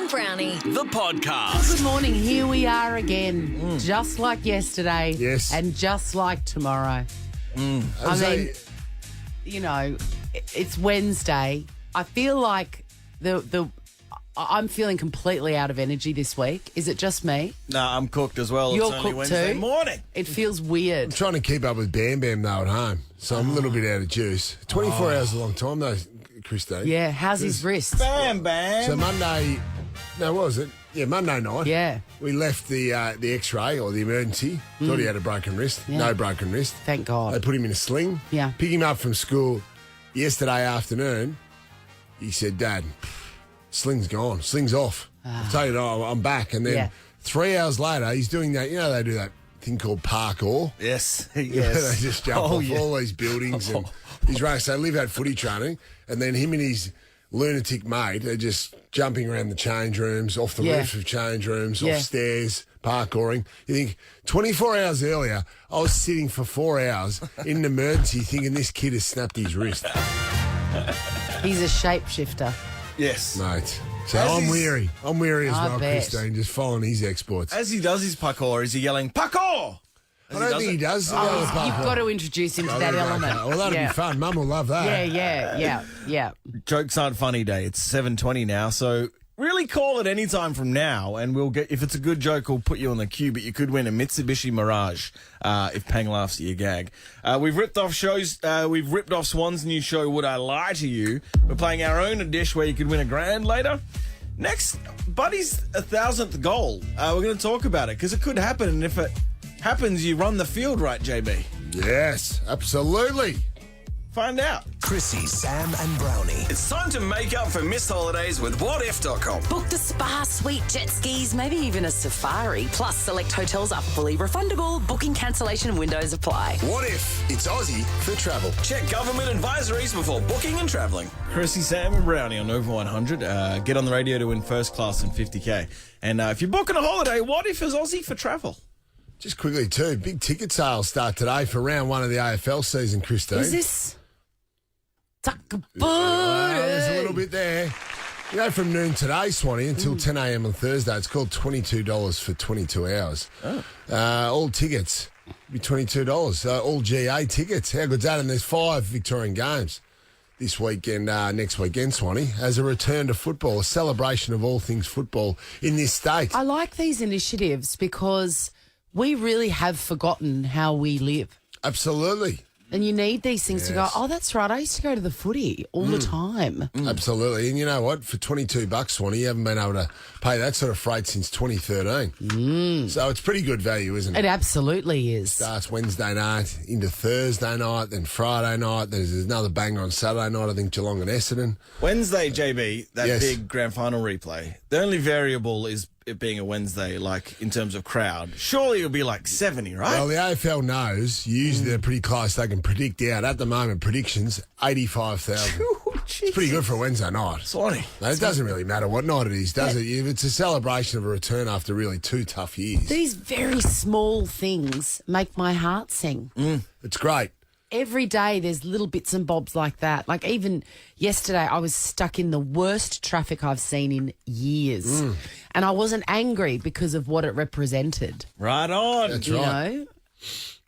and Brownie, the podcast. Good morning. Here we are again, just like yesterday. Yes. And just like tomorrow. I mean, you know, it's Wednesday. I feel like I'm feeling completely out of energy this week. Is it just me? No, I'm cooked as well. You're it's only cooked Wednesday too? morning. It feels weird. I'm trying to keep up with Bam Bam though at home, so I'm a little bit out of juice. 24 hours is a long time though, Christine. Yeah, how's his wrist? Bam, bam. So Monday, what was it? Yeah, Monday night. Yeah. We left the X-ray or the emergency. Thought he had a broken wrist. Yeah. No broken wrist. Thank God. They put him in a sling. Yeah. Pick him up from school yesterday afternoon. He said, "Dad, sling's gone. Sling's off." I tell you, I'm back. And then 3 hours later, he's doing that. You know, they do that thing called parkour. Yes, They yes. just jump off all these buildings and he's running. So they live out footy training, and then him and his lunatic mate are just jumping around the change rooms, off the roofs of change rooms, off stairs, parkouring. You think 24 hours earlier, I was sitting for 4 hours in an emergency thinking this kid has snapped his wrist. He's a shapeshifter. Yes. Mate. So I'm weary. I'm weary as I well, bet. Christine, just following his exploits. As he does his parkour, is he yelling, parkour? I don't think he does. You've got to introduce him to that element. Well, that'll be fun. Mum will love that. Yeah. Jokes aren't funny day. It's 7:20 now, so really call it any time from now, and we'll get. If it's a good joke, we'll put you on the queue. But you could win a Mitsubishi Mirage if Pang laughs at your gag. We've ripped off shows. We've ripped off Swan's new show. Would I Lie to You? We're playing our own dish where you could win $1,000 later. Next, Buddy's 1,000th goal. We're going to talk about it because it could happen, and if it happens, you run the field, right, JB? Yes, absolutely. Find out. Chrissie, Sam and Brownie. It's time to make up for missed holidays with whatif.com. booked a spa, suite, jet skis, maybe even a safari. Plus, select hotels are fully refundable. Booking cancellation windows apply. What if it's Aussie for travel? Check government advisories before booking and travelling. Chrissie, Sam and Brownie on Over 100. Get on the radio to win first class and $50K. And if you're booking a holiday, what if is Aussie for travel? Just quickly too, big ticket sales start today for round one of the AFL season, Christine. Is this... There's a little bit there. You know, from noon today, Swanee, until 10 a.m. on Thursday, it's called $22 for 22 hours. All tickets be $22. All GA tickets. How good's that? And there's 5 Victorian games this weekend, next weekend, Swanee, as a return to football, a celebration of all things football in this state. I like these initiatives because we really have forgotten how we live. Absolutely. And you need these things to go, oh, that's right, I used to go to the footy all the time. Absolutely. And you know what? For $22, Swanee, you haven't been able to pay that sort of freight since 2013. So it's pretty good value, isn't it? It absolutely is. Starts Wednesday night into Thursday night, then Friday night. There's another banger on Saturday night, I think, Geelong and Essendon. Wednesday, JB, that Yes. big grand final replay. The only variable is it being a Wednesday, like in terms of crowd. Surely it'll be like 70, right? Well, the AFL knows, usually they're pretty close. They can predict out. At the moment, predictions, 85,000. It's pretty good for a Wednesday night. Swanee. No, it doesn't really matter what night it is, does it? If it's a celebration of a return after really 2 tough years. These very small things make my heart sing. It's great. Every day there's little bits and bobs like that. Like even yesterday I was stuck in the worst traffic I've seen in years. And I wasn't angry because of what it represented. Right on. That's You right. know?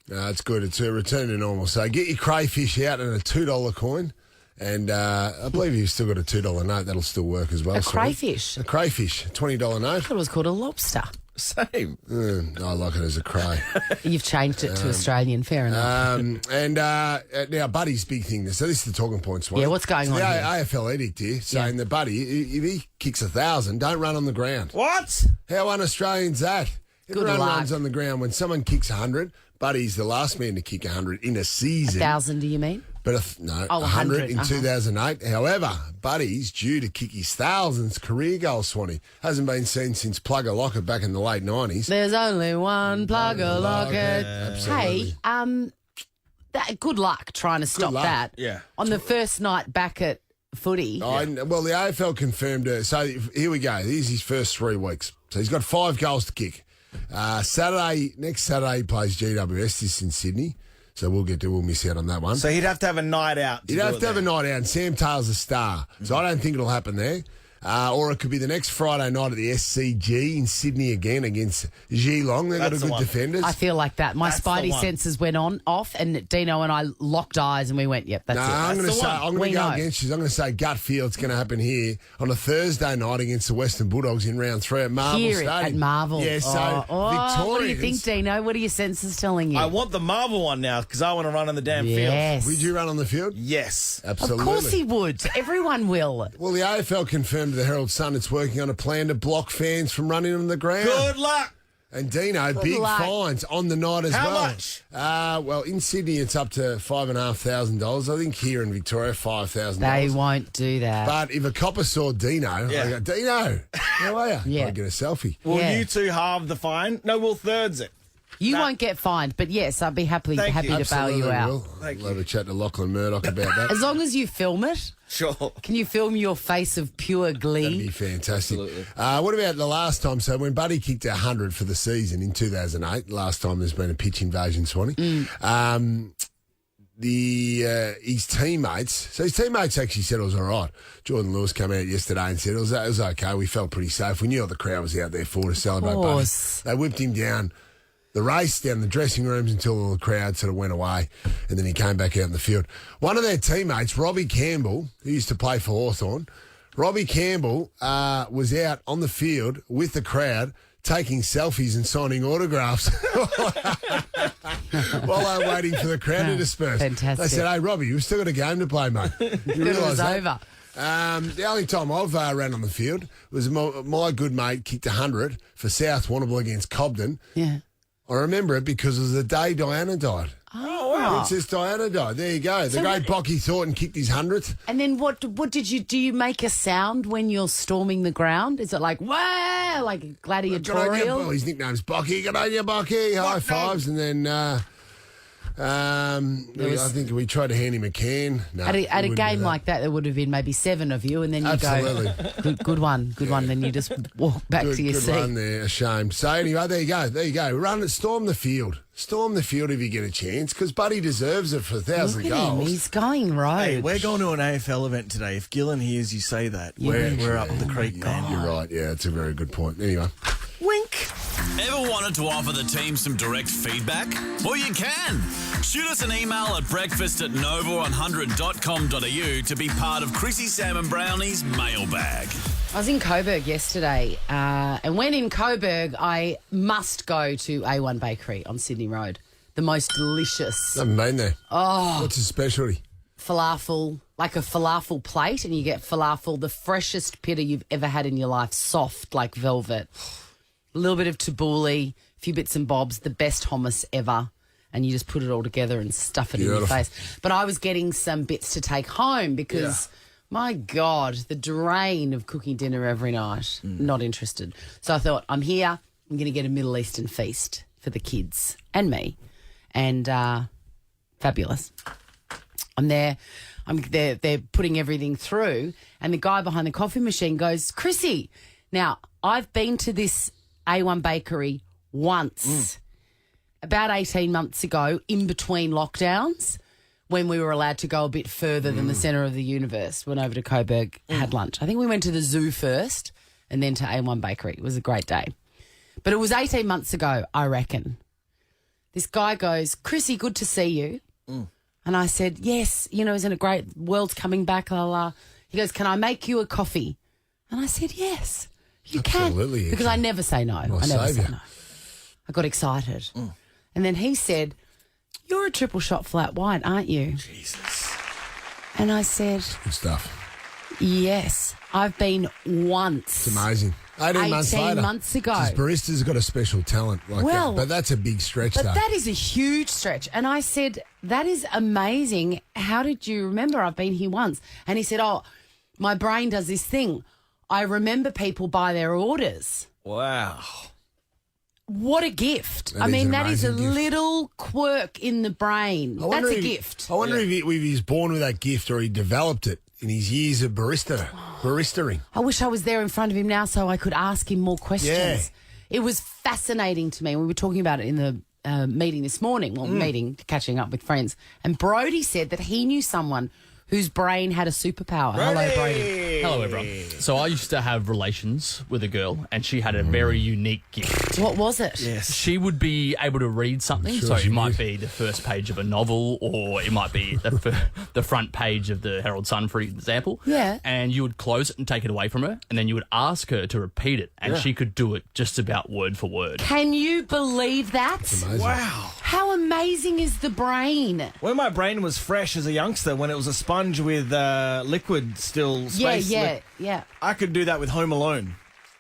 No, it's good. It's a return to normal. So get your crayfish out and a $2 coin. And I believe you've still got a $2 note. That'll still work as well. A Swanee. crayfish. A crayfish, $20 note. I thought it was called a lobster. Same. I like it as a cray. You've changed it to Australian, fair enough. Now, Buddy's big thing. So this is the talking point, Swan. Yeah, what's going on The here? AFL edict here saying that Buddy, if he kicks 1,000, don't run on the ground. What? How un-Australian's that? Good Everyone luck. runs on the ground. When someone kicks 100, Buddy's the last man to kick 100 in a season. 1,000, do you mean? But 100 in 2008. However, Buddy's due to kick his 1,000th career goal, Swanee. Hasn't been seen since Plugger Lockett back in the late 90s. There's only one plugger locket. Absolutely. Hey, good luck trying to stop luck. that. Yeah. On the first night back at footy. Well, the AFL confirmed it. So here we go. Here's his first 3 weeks. So he's got 5 goals to kick. Next Saturday, he plays GWS. This in Sydney. So we'll miss out on that one. So he'd have to have a night out. He'd have to have a night out, and Sam Taylor's a star. So I don't think it'll happen there. Or it could be the next Friday night at the SCG in Sydney again against Geelong. They've got That's a the good one. defenders. I feel like that. My That's the spidey one. senses went off, and Dino and I locked eyes, and we went, "Yep, that's No, it." I'm going to the say one. I'm going We to go know. against you. I'm going to say gut feel it's going to happen here on a Thursday night against the Western Bulldogs in round 3 at Marvel Here Stadium. at Marvel. Yeah, so Victorians. What do you think, Victorians. Dino? What are your senses telling you? I want the Marvel one now because I want to run on the damn field. yes. Would you run on the field? Yes. Absolutely. Of course he would. Everyone will. Well, the AFL confirmed to the Herald Sun it's working on a plan to block fans from running on the ground. Good luck. And Dino, big luck. fines on the night as How well. much? Well, in Sydney it's up to $5,500. I think here in Victoria $5,000. They won't do that. But if a copper saw Dino, Yeah. I go, Dino, how are you? Yeah. I get a selfie. Will Yeah. you two halve the fine? No, we'll thirds it. You won't get fined, but yes, I'd be happy Thank to you. bail you Absolutely out. will. Thank We'll have a chat to Lachlan Murdoch about that. As long as you film it, Sure. can you film your face of pure That'd be glee? fantastic. What about the last time? So when Buddy kicked 100 for the season in 2008, last time there's been a pitch invasion, Swanee, his teammates, so his teammates actually said it was all right. Jordan Lewis came out yesterday and said it was okay. We felt pretty safe. We knew what the crowd was out there for to celebrate Buddy. course. They whipped him down the race, down the dressing rooms until all the crowd sort of went away, and then he came back out in the field. One of their teammates, Robbie Campbell, who used to play for Hawthorn, Robbie Campbell was out on the field with the crowd taking selfies and signing autographs while they're waiting for the crowd to disperse. Fantastic. They said, "Hey, Robbie, we've still got a game to play, mate." You Good, it realise was that? over. The only time I've ran on the field was my good mate kicked 100 for South Warrnambool against Cobden. Yeah. I remember it because it was the day Diana died. Oh, wow. Princess Diana died. There you go. The So great what- Bocky Thornton kicked his 100th. And then what did you do? You make a sound when you're storming the ground? Is it like wow, like Good on you, gladiatorial? Well, his nickname's Bocky. Good on you, Bocky. High fives. And then I think we tried to hand him a can. No, At we a wouldn't do game that. like that, there would have been maybe 7 of you, and then you Absolutely. go, good one. Then you just walk back to your Good seat. run there. Ashamed. So anyway, there you go. Run it. Storm the field. Storm the field if you get a chance, because Buddy deserves it for 1,000 Look at him, goals. he's going rogue. Hey, we're going to an AFL event today. If Gillen hears you say that, we're up the creek, man. You're right. Yeah, it's a very good point. Anyway. Wink. Ever wanted to offer the team some direct feedback? Well, you can. Shoot us an email at breakfast@nova100.com.au to be part of Chrissie, Sam and Brownie's mailbag. I was in Coburg yesterday, and when in Coburg, I must go to A1 Bakery on Sydney Road. The most delicious I haven't been there. Oh. What's his specialty? falafel, like a falafel plate, and you get falafel, the freshest pita you've ever had in your life, soft like velvet. A little bit of tabbouleh, a few bits and bobs, the best hummus ever. And you just put it all together and stuff it in your Beautiful. face. But I was getting some bits to take home because, my God, the drain of cooking dinner every night, not interested. So I thought, I'm here, I'm going to get a Middle Eastern feast for the kids and me. And fabulous. I'm there. They're putting everything through, and the guy behind the coffee machine goes, Chrissie, now, I've been to this A1 bakery once, about 18 months ago, in between lockdowns, when we were allowed to go a bit further than the centre of the universe. Went over to Coburg, had lunch. I think we went to the zoo first and then to A1 Bakery. It was a great day. But it was 18 months ago, I reckon. This guy goes, Chrissie, good to see you. And I said, yes, isn't it great? World's coming back, la la. He goes, can I make you a coffee? And I said, yes, you Absolutely, can. you Because can. I never say no. I never say saviour. no. I got excited. And then he said, you're a triple shot flat white, aren't you? Jesus. And I said, Good stuff. yes, I've been once. It's amazing. 18 months 18 later. months ago. His barista's got a special talent like Well, that. But that's a big stretch, But though. that is a huge stretch. And I said, that is amazing. How did you remember I've been here once? And he said, oh, my brain does this thing. I remember people by their orders. Wow. What a gift. That I is mean, an that is a amazing gift. little quirk in the brain. I wonder That's a if- gift. I wonder if he was born with that gift or he developed it in his years of baristaing. I wish I was there in front of him now so I could ask him more questions. Yeah. It was fascinating to me. We were talking about it in the meeting this morning, catching up with friends. And Brodie said that he knew someone whose brain had a superpower. Hello, Brodie. Hello, everyone. So I used to have relations with a girl, and she had a very unique gift. What was it? Yes. She would be able to read something, Sure so she it might did. be the first page of a novel, or it might be the front page of the Herald Sun, for example. Yeah. And you would close it and take it away from her, and then you would ask her to repeat it, and she could do it just about word for word. Can you believe that? Amazing. Wow. How amazing is the brain? When my brain was fresh as a youngster, when it was a sponge with liquid still space, Yeah. I could do that with Home Alone.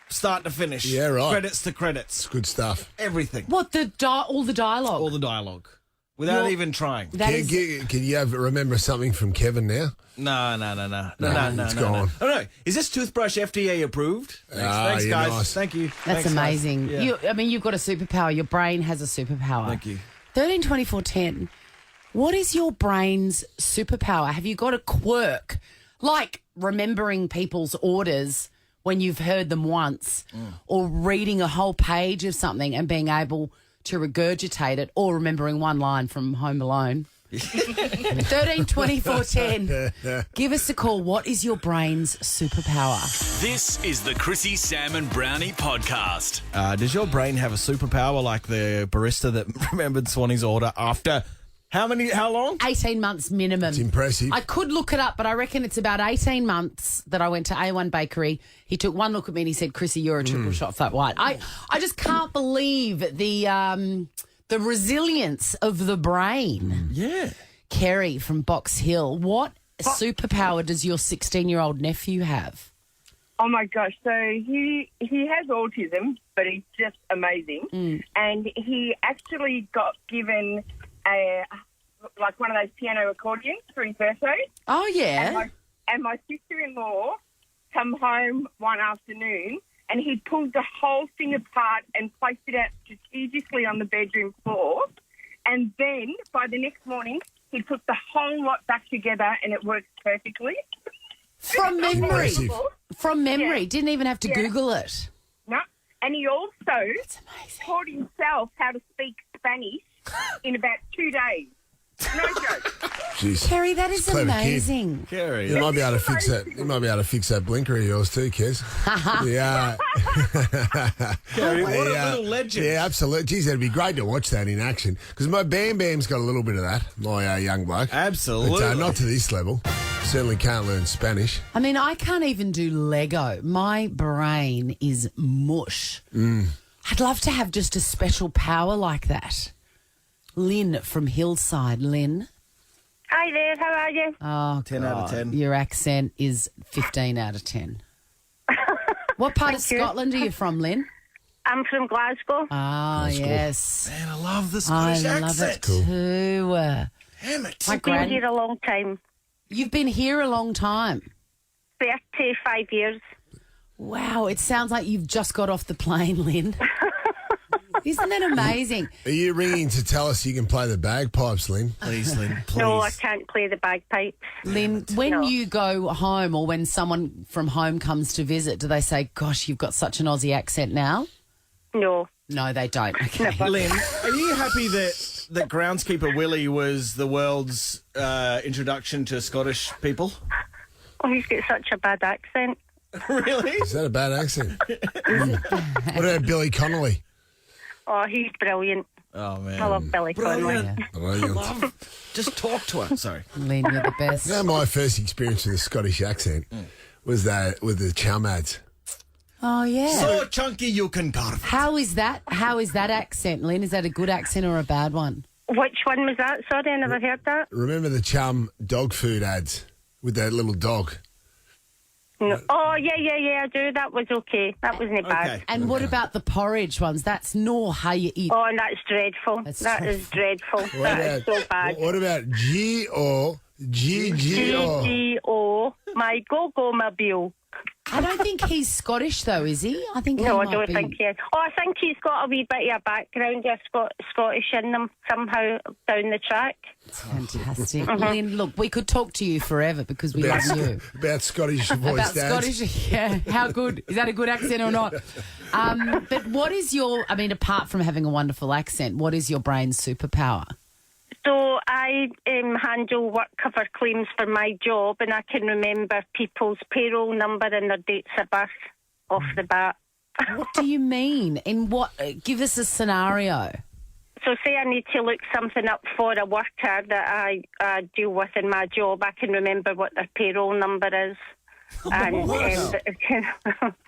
Start to finish. Yeah, right. Credits to credits. Good stuff. Everything. What, all the dialogue? All the dialogue. Without You're- even trying. That is- Can you remember something from Kevin now? No. It's gone. Oh, no. Is this toothbrush FDA approved? Thanks you're guys. nice. Thank you. That's Thanks, guys. amazing. Yeah. You've got a superpower. Your brain has a superpower. Thank you. 13, 24, 10. What is your brain's superpower? Have you got a quirk? Like remembering people's orders when you've heard them once, or reading a whole page of something and being able to regurgitate it, or remembering one line from Home Alone. 13, 24, 10. Give us a call. What is your brain's superpower? This is the Chrissie, Sam and Brownie podcast. Does your brain have a superpower like the barista that remembered Swanee's order after how long? 18 months minimum. It's impressive. I could look it up, but I reckon it's about 18 months that I went to A1 Bakery. He took one look at me and he said, Chrissie, you're a triple shot flat white. I just can't believe the resilience of the brain. Yeah. Kerry from Box Hill, what superpower does your 16-year-old nephew have? Oh my gosh! So he has autism, but he's just amazing. And he actually got given one of those piano accordions for his birthday. Oh, yeah. And my sister-in-law come home one afternoon, and he pulled the whole thing apart and placed it out strategically on the bedroom floor. And then by the next morning, he put the whole lot back together, and it works perfectly. From memory. Impressive. From memory. Yeah. Didn't even have to Yeah. Google it. No. And he also That's amazing. taught himself how to speak Spanish in about 2 days. No joke. Jeez. Kerry, that is Clever kid. amazing. Carrie. You might be able to fix that. You might be able to fix that blinker of yours too, Kez. Yeah. Carrie, what a Yeah. little legend. Yeah, absolutely. Geez, that'd be great to watch that in action. Because my Bam Bam's got a little bit of that, my young bloke. Absolutely. But not to this level. Certainly can't learn Spanish. I mean, I can't even do Lego. My brain is mush. I'd love to have just a special power like that. Lynn from Hillside. Lynn. Hi there, how are you? Oh, 10 out of 10. Your accent is 15 out of 10. What part of you. Scotland are you from, Lynn? I'm from Glasgow. Ah, cool. yes. Man, I love the I Scottish love accent. it too. Damn it. My Been here gran- a long time. You've been here a long time. 35 years. Wow, it sounds like you've just got off the plane, Lynn. Isn't that amazing? Are you ringing to tell us you can play the bagpipes, Lynn? Please, Lynn, please. No, I can't play the bagpipes. Lynn, when No. you go home or when someone from home comes to visit, do they say, gosh, you've got such an Aussie accent now? No. No, they don't. Okay. Lynn, are you happy that groundskeeper Willie was the world's introduction to Scottish people? Oh, he's got such a bad accent. Really? Is that a bad accent? What about Billy Connolly? Oh, he's brilliant. Oh, man. I love Billy Connolly. Brilliant. Just talk to her. Sorry. Lynn, you're the best. You know, my first experience with the Scottish accent was that with the chum ads. Oh, yeah. So chunky you can carve. How is that? How is that accent, Lynn? Is that a good accent or a bad one? Which one was that? Sorry, I never heard that. Remember the chum dog food ads with that little dog? No. Oh, yeah, I do. That was okay. That wasn't bad. Okay. And what about the porridge ones? That's nor how you eat. Oh, and that's dreadful. That's That is dreadful. What That is so bad. What about G-O, G-G-O? G-G-O, my go-go mobile. I don't think he's Scottish, though, is he? I think No, he I might don't be. think he is. Oh, I think he's got a wee bit of a background of Scottish in them somehow down the track. Fantastic. Lynn, look, we could talk to you forever because we love you. About Scottish voice About dads. Scottish, yeah. How good? Is that a good accent or not? But what is your, I mean, apart from having a wonderful accent, what is your brain's superpower? So I handle work cover claims for my job, and I can remember people's payroll number and their dates of birth off the bat. What do you mean? In what? Give us a scenario. So say I need to look something up for a worker that I deal with in my job, I can remember what their payroll number is. And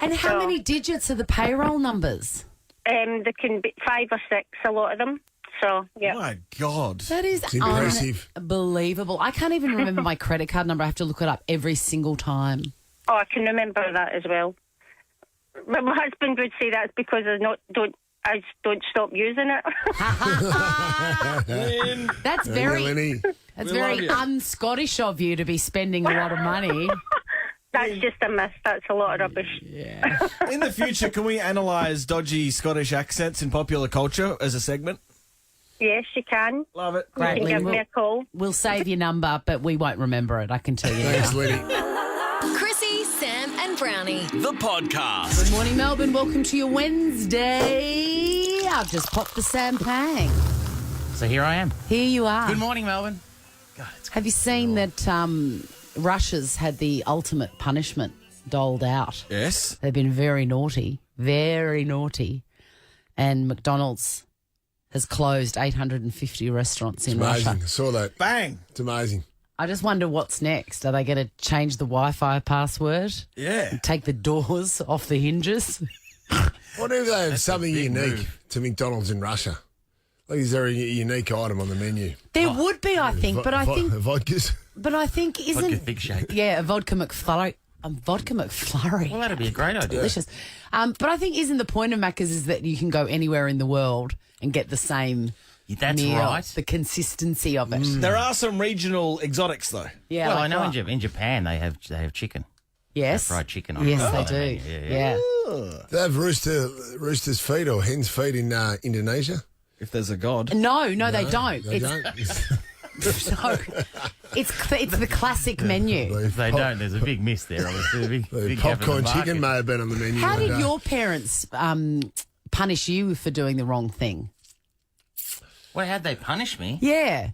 And how many digits are the payroll numbers? There can be 5 or 6, a lot of them. So, yeah. My God. That is impressive. Unbelievable. I can't even remember my credit card number. I have to look it up every single time. Oh, I can remember that as well. But my husband would say that's because I don't stop using it. That's very un-Scottish of you to be spending a lot of money. That's just a myth. That's a lot of rubbish. Yeah. In the future, can we analyse dodgy Scottish accents in popular culture as a segment? Yes, you can. Love it. You can give me a call. We'll save your number, but we won't remember it, I can tell you Thanks, now. Lenny. Chrissie, Sam and Brownie. The podcast. Good morning, Melbourne. Welcome to your Wednesday. I've just popped the champagne. So here I am. Here you are. Good morning, Melbourne. Have you seen that Russia's had the ultimate punishment doled out? Yes. They've been very naughty, and McDonald's has closed 850 restaurants in Amazing. Russia. I saw that. Bang. It's amazing. I just wonder what's next. Are they going to change the Wi-Fi password? Yeah. Take the doors off the hinges? What if they have something unique to McDonald's in Russia? Like, is there a unique item on the menu? There would be, I think, but I think vodkas. But I think isn't Vodka big shake. Yeah, a vodka McFlurry. A vodka McFlurry. Well, that'd be a great idea. Delicious. But I think isn't the point of Macca's is that you can go anywhere in the world and get the same That's meal, right. the consistency of it. There are some regional exotics, though. Yeah, Well, like I know what? in Japan they have chicken. Yes. Fried chicken on Yes, it. they Oh, do. yeah. They have rooster's feet or hen's feet in Indonesia. If there's a god. No, they don't. They It's don't. no, it's the classic menu. If they don't, there's a big miss there. Obviously, a big gap in the Popcorn market. chicken may have been on the menu. How one did day. your parents punish you for doing the wrong thing? Well, how'd they punish me? Yeah.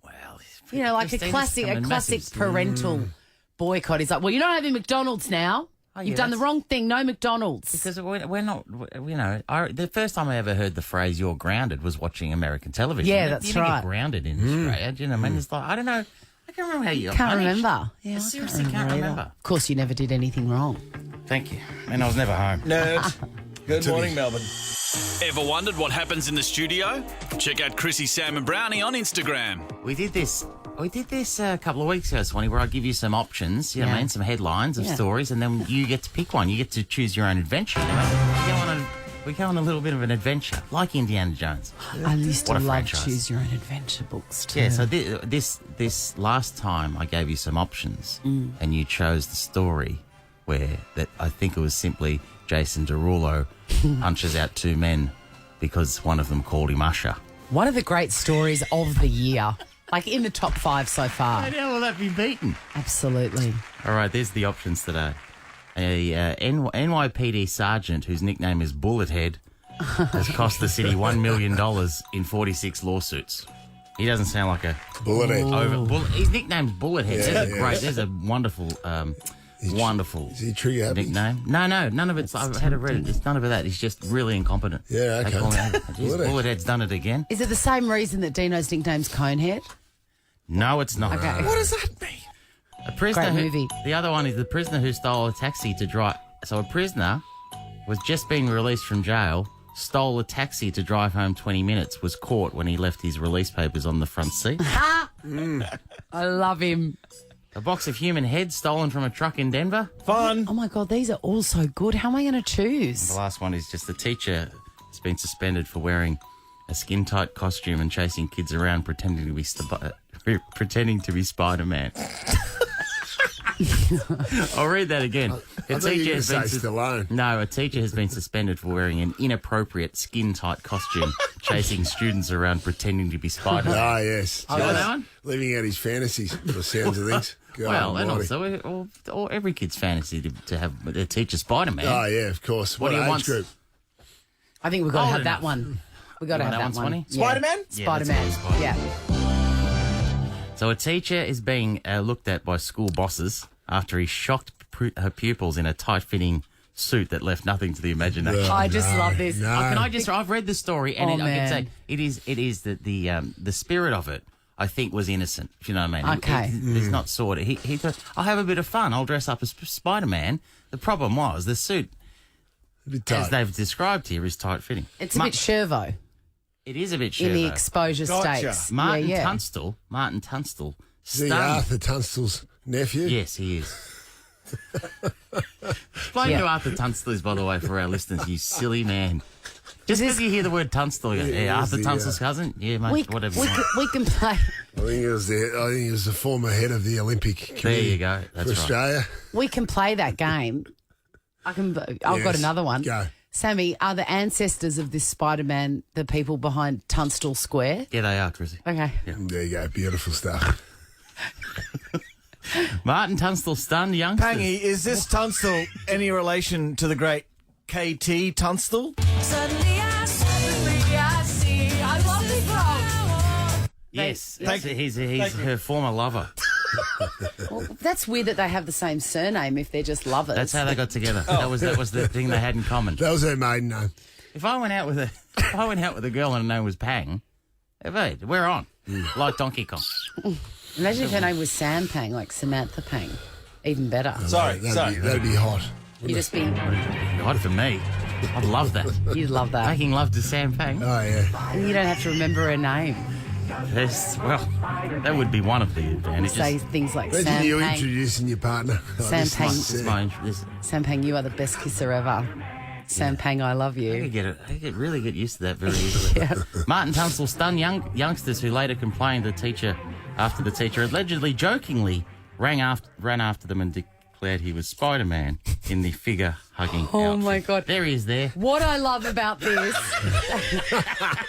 Well, You know, like just- a they just classic come in massive- parental boycott. He's like, well, you're not having McDonald's now. Oh, You've yeah, done the that's- wrong thing. No McDonald's. Because we're not, you know, the first time I ever heard the phrase "you're grounded" was watching American television. Yeah, You that's didn't right. Get grounded in Australia, do you know? I mean, it's like I don't know. I can't remember how you got Can't punished. remember. Yeah, I I seriously can't either. remember. Of course, you never did anything wrong. Thank you, and I was never home. Nerd. Good morning, Melbourne. Ever wondered what happens in the studio? Check out Chrissie, Sam and Brownie on Instagram. We did this a couple of weeks ago, Swanee, where I give you some options, you know what I mean, some headlines of stories, and then you get to pick one. You get to choose your own adventure. You know? We go on a little bit of an adventure, like Indiana Jones. I used to What a love franchise. Choose Your Own Adventure books too. Yeah, so this last time I gave you some options, and you chose the story that I think it was simply Jason Derulo punches out two men because one of them called him Usher. One of the great stories of the year. Like in the top 5 so far. How will that be beaten? Absolutely. All right, there's the options today. A NYPD sergeant whose nickname is Bullethead has cost the city $1 million in 46 lawsuits. He doesn't sound like a Bullethead. his nickname's Bullethead. Yeah, There's a wonderful, wonderful Is he trigger happy? nickname. No, none of it's. I've had it read. It's none of that. He's just really incompetent. Yeah, okay. They call him, Bullethead. Bullethead's done it again. Is it the same reason that Dino's nickname's Conehead? No, it's not. Okay. What does that mean? A prisoner Great who- movie. The other one is the prisoner who stole a taxi to drive. So a prisoner was just being released from jail, stole a taxi to drive home 20 minutes, was caught when he left his release papers on the front seat. I love him. A box of human heads stolen from a truck in Denver. Fun. Oh my God, these are all so good. How am I going to choose? The last one is just the teacher has been suspended for wearing a skin-tight costume and chasing kids around pretending to be Spider-Man. I'll read that again. I thought you were going to say Stallone. No, a teacher has been suspended for wearing an inappropriate skin-tight costume, chasing students around pretending to be Spider-Man. Ah, yes. You know that one? Living out his fantasies, by the sounds of things. God Well, and almighty. also or every kid's fantasy to have their teacher Spider-Man. Oh, yeah, of course. What What do you age want? group? I think we've got to Old have that enough. one. We got to have that one. Spider-Man? Yeah. Spider-Man. Yeah. So a teacher is being looked at by school bosses after he shocked her pupils in a tight-fitting suit that left nothing to the imagination. I just love this. No. Can I just? I've read the story, and I man. can say it is that the spirit of it, I think, was innocent. If you know what I mean. Okay. It's not sordid. He thought, I'll have a bit of fun. I'll dress up as Spider-Man. The problem was the suit, A bit tight. as they've described here, is tight-fitting. It's a bit Shervo It is a bit in the Shervo. exposure Gotcha. states. Martin yeah. Tunstall. Is he stunned. Arthur Tunstall's nephew? Yes, he is. Explain who Arthur Tunstall is, by the way, for our listeners, you silly man. Just because you hear the word Tunstall, you go, Yeah, Arthur the, Tunstall's cousin? Yeah, mate, We, whatever. we can play. I think he was the former head of the Olympic Committee. There you go. For That's right. Australia. We can play that game. I've got Yes. another one. Go. Sammy, are the ancestors of this Spider-Man the people behind Tunstall Square? Yeah, they are, Chrissie. Okay. There you go. Beautiful stuff. Martin Tunstall stunned youngsters. Pangy, is this Tunstall any relation to the great KT Tunstall? Yes, he's her former lover. Well, that's weird that they have the same surname if they're just lovers. That's how they got together. That was the thing they had in common. That was her maiden name. If I went out with a girl and her name was Pang, hey, we're on. Like Donkey Kong. Imagine if her name was Sam Pang, like Samantha Pang. Even better. Sorry. That'd be hot. You'd just be, God for me. I'd love that. you'd love that. Making love to Sam Pang. Oh, yeah. And you don't have to remember her name. Well, that would be one of the advantages. Say things like Imagine Sam you Pang. introducing your partner. Sam Pang. This is this, Sam Pang, you are the best kisser ever. Sam Pang, I love I you. could really get used to that very easily. Martin Tunstall stunned youngsters who later complained after the teacher allegedly jokingly ran after them and declared he was Spider-Man in the figure-hugging Oh, outfit. my God. There he is there. What I love about this.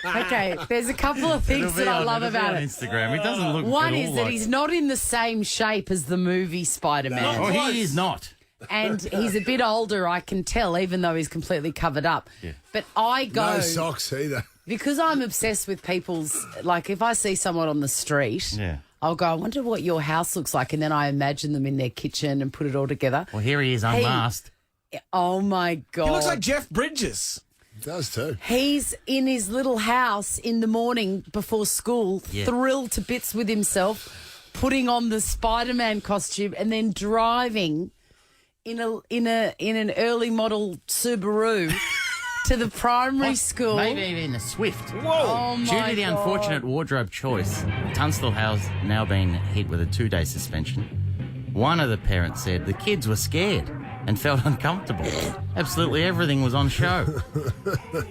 Okay, there's a couple of things that I love about it. Instagram. He doesn't look One at is all that like... he's not in the same shape as the movie Spider-Man. Oh, he is not. And he's a bit older, I can tell, even though he's completely covered up. Yeah. But I go... No socks either. Because I'm obsessed with people's... Like, if I see someone on the street, Yeah. I'll go, I wonder what your house looks like. And then I imagine them in their kitchen and put it all together. Well, here he is unmasked. Oh, my God. He looks like Jeff Bridges. It does too. He's in his little house in the morning before school, Yeah. thrilled to bits with himself, putting on the Spider-Man costume and then driving in an early model Subaru to the primary school. Maybe even a Swift. Oh, my Due to the God. unfortunate wardrobe choice, Tunstall has now been hit with a 2-day suspension. One of the parents said the kids were scared and felt uncomfortable. Absolutely everything was on show.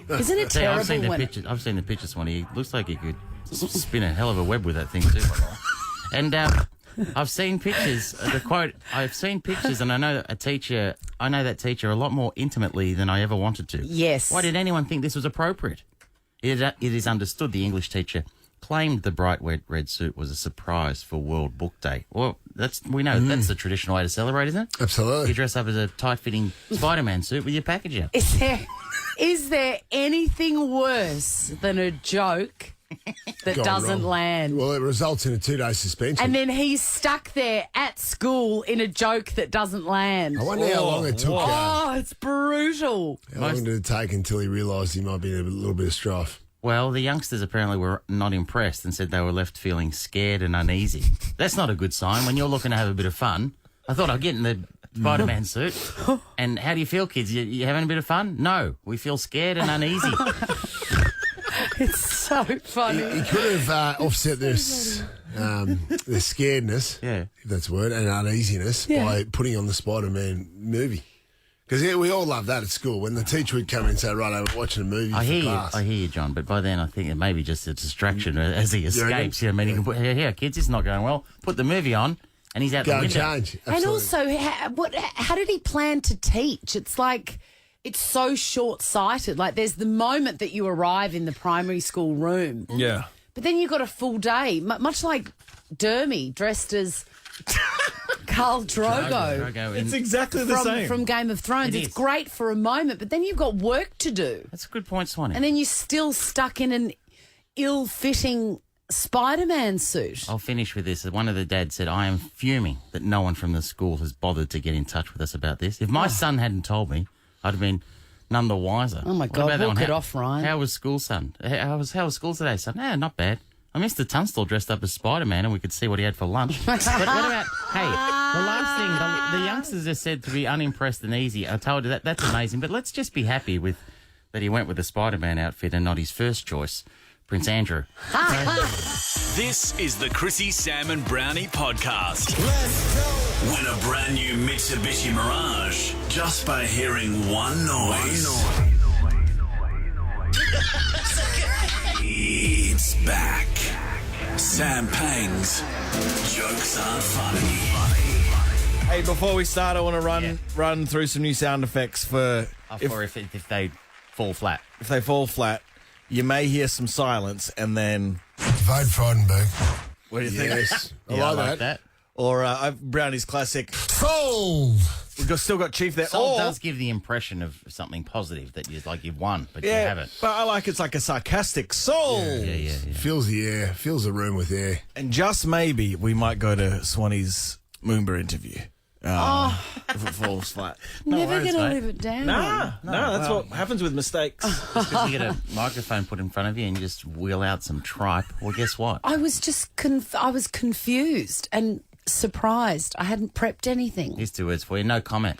Isn't it See, I've seen terrible the when... pictures. I've seen the pictures. One, he looks like he could spin a hell of a web with that thing too. And I've seen pictures. I've seen pictures, and I know that teacher a lot more intimately than I ever wanted to. Yes. Why did anyone think this was appropriate? It is understood the English teacher claimed the bright red suit was a surprise for World Book Day. Well, that's the traditional way to celebrate, isn't it? Absolutely. You dress up as a tight-fitting Spider-Man suit with your package out. Is there anything worse than a joke that Gone doesn't wrong. land? Well, it results in a 2-day suspension. And then he's stuck there at school in a joke that doesn't land. I wonder how long it took. Oh, it's brutal. How long did it take until he realised he might be in a little bit of strife? Well, the youngsters apparently were not impressed and said they were left feeling scared and uneasy. That's not a good sign when you're looking to have a bit of fun. I thought I'd get in the Spider-Man suit. And how do you feel, kids? You having a bit of fun? No, we feel scared and uneasy. It's so funny. He could have offset this the scaredness, Yeah. if that's a word, and uneasiness by putting on the Spider-Man movie. Because we all love that at school. When the teacher would come in and say, right, we're watching a movie I for hear class. you, John, but by then I think it may be just a distraction as he escapes. I mean, he can put, here, kids, it's not going well. Put the movie on, and he's out Go the and window. change. And Absolutely. also, how did he plan to teach? It's like, it's so short-sighted. Like, there's the moment that you arrive in the primary school room. Yeah. But then you've got a full day, much like Dermy, dressed as Khal Drogo. Drogo It's in- exactly the same. From Game of Thrones. It It's is. great for a moment, but then you've got work to do. That's a good point, Swanee. And then you're still stuck in an ill-fitting Spider-Man suit. I'll finish with this. One of the dads said, I am fuming that no one from the school has bothered to get in touch with us about this. If my son hadn't told me, I'd have been none the wiser. Oh, my What God, about that walk one? it off, Ryan. How was school, son? How was school today, son? Not bad. I missed the Tunstall dressed up as Spider-Man and we could see what he had for lunch. But what about, hey, the last thing, the youngsters are said to be unimpressed and easy. I told you that's amazing, but let's just be happy with that he went with the Spider-Man outfit and not his first choice, Prince Andrew. This is the Chrissie, Sam and Brownie podcast. Let's go. Win a brand new Mitsubishi Mirage just by hearing one noise. It's back. Sam Pang's Jokes Aren't Funny. Hey, before we start, I want to run through some new sound effects for If they fall flat. if they fall flat. You may hear some silence, and then Vote Frydenberg. what do you think? Yes. I Yeah, like that. Or Brownie's classic. Fold. We've still got Chief there. So Or- it does give the impression of something positive that you've won, but you yeah, haven't. but I like it's like a sarcastic soul. Yeah. Fills the air. Fills the room with air. And just maybe we might go to Swanee's Moomba interview. If it falls flat. Never worries, going to mate. live it down. No, that's what happens with mistakes. Because you get a microphone put in front of you and you just wheel out some tripe. Well, guess what? I was just I was confused and surprised. I hadn't prepped anything. Here's 2 words for you. No comment.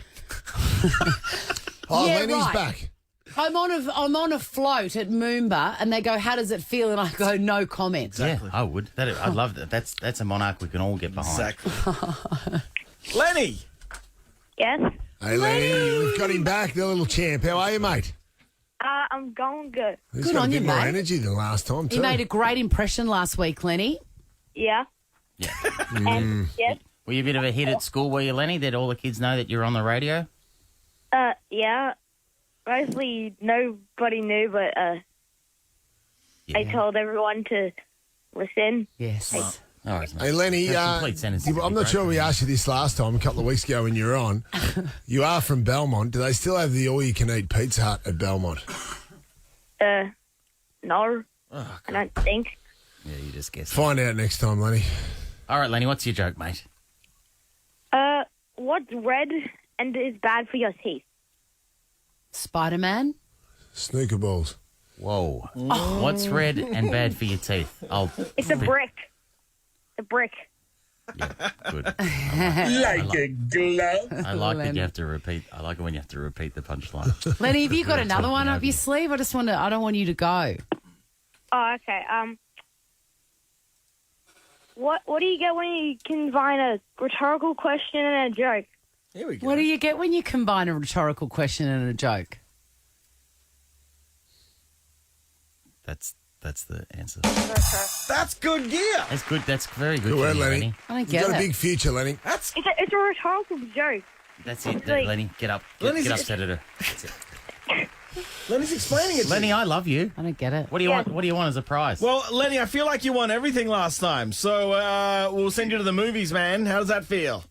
Oh, Yeah, Lenny's right. back. I'm on a float at Moomba, and they go, "How does it feel?" And I go, "No comment." Yeah, I would. I'd love that. That's a monarch we can all get behind. Exactly. Lenny! Yes? Hey, Lenny, we've got him back, the little champ. How are you, mate? I'm going good. He's Good got on a bit you, more mate. energy than last time, too. You made a great impression last week, Lenny. Yeah? Yeah. And, yes? Were you a bit of a hit at school, were you, Lenny? Did all the kids know that you're on the radio? Yeah. Mostly nobody knew, but I Yeah. told everyone to listen. Yes. All right, mate. Hey, Lenny, That's complete sentences I'm would be not great sure for we you. asked you this last time, a couple of weeks ago when you were on. You are from Belmont. Do they still have the all-you-can-eat Pizza Hut at Belmont? No. I don't think. Yeah, you just guessed. Find out next time, Lenny. All right, Lenny, what's your joke, mate? What's red and is bad for your teeth? Spider-Man. Snooker balls. Whoa. What's red and bad for your teeth? It's a brick. The brick. Good. Like a glove. I like that you have to repeat. I like it when you have to repeat the punchline. Lenny, have you got another one talking up your sleeve? I don't want you to go. Oh, okay. What do you get when you combine a rhetorical question and a joke? Here we go. What do you get when you combine a rhetorical question and a joke? That's the answer. That's good gear. That's good. That's very good. Good word, for you, Lenny. I don't You've get got a it. big future, Lenny. That's It's a rhetorical joke. That's it, Like- Lenny. Get up. Lenny's- Get up, Senator. That's it. Lenny's explaining it. to Lenny, you. I love you. I don't get it. What do you want? What do you want as a prize? Well, Lenny, I feel like you won everything last time, so we'll send you to the movies, man. How does that feel?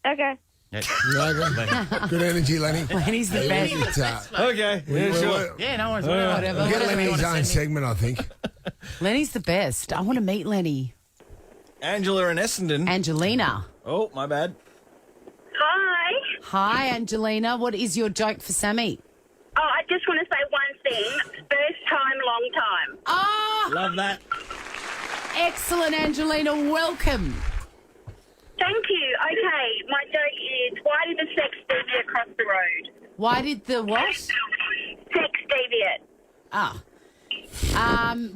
Okay. Yeah. Okay. Good energy, Lenny. Lenny's the best. Okay. Yeah, sure. Yeah, no worries. Whatever. We'll get Whatever you Lenny's want to own send me. segment, I think. Lenny's the best. I want to meet Lenny. Angela and Essendon. Angelina. Oh, my bad. Hi. Hi, Angelina. What is your joke for Sammy? Oh, I just want to say one thing. First time, long time. Ah, Love that. excellent, Angelina. Welcome. Thank you. Okay, my joke is, why did the sex deviate cross the road? Why did the what? Sex deviate. Ah.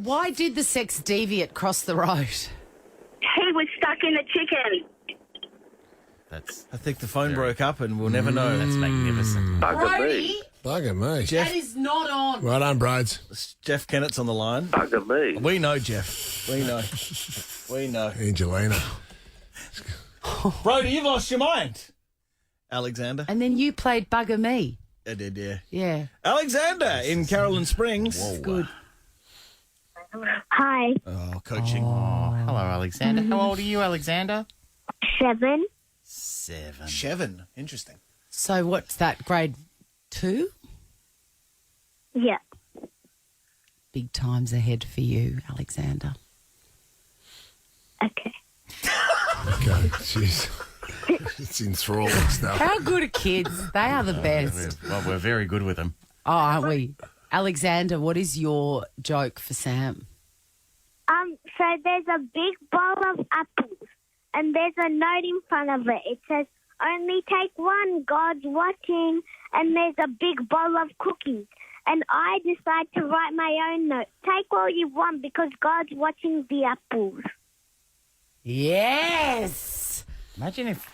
Why did the sex deviate cross the road? He was stuck in the chicken. That's I think the phone broke up and we'll never know. that's magnificent. Brodie, Bugger me. that is not on. Right on, Broads. Jeff Kennett's on the line. Bugger me. We know, Jeff. We know. We know. Angelina. Brodie, you've lost your mind. Alexander. And then you played Bugger Me. I did, yeah. Yeah. Alexander in Carolyn Springs. Good. Hi. Oh, coaching. Oh, hello, Alexander. How old are you, Alexander? 7. 7. Interesting. So what's that, grade 2? Yeah. Big times ahead for you, Alexander. Okay. Okay, jeez. It's enthralling stuff. How good are kids? They are the best. We're very good with them. Oh, aren't we? Alexander, what is your joke for Sam? So there's a big bowl of apples, and there's a note in front of it. It says, "Only take one, God's watching." And there's a big bowl of cookies. And I decide to write my own note. Take all you want because God's watching the apples. Yes. Imagine if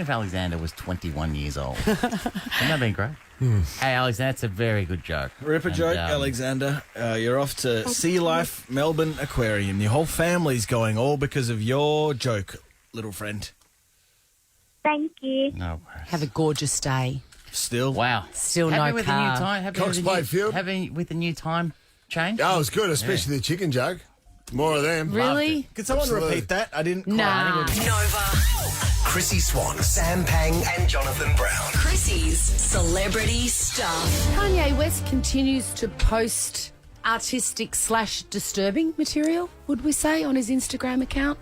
Alexander was 21 years old. Wouldn't that have been great? Hey, Alexander, that's a very good joke. Ripper joke, Alexander. You're off to Sea Life Melbourne Aquarium. Your whole family's going, all because of your joke, little friend. Thank you. No. Have a gorgeous day. Still. Wow. Still happy no with car. the new time. Happy with the new time change. Oh, it was good, especially the chicken joke. More of them. Really? Could someone repeat that? I didn't quite. Nah. Nova. Chrissie Swan, Sam Pang and Jonathan Brown. Chrissie's Celebrity Stuff. Kanye West continues to post artistic/disturbing material, would we say, on his Instagram account.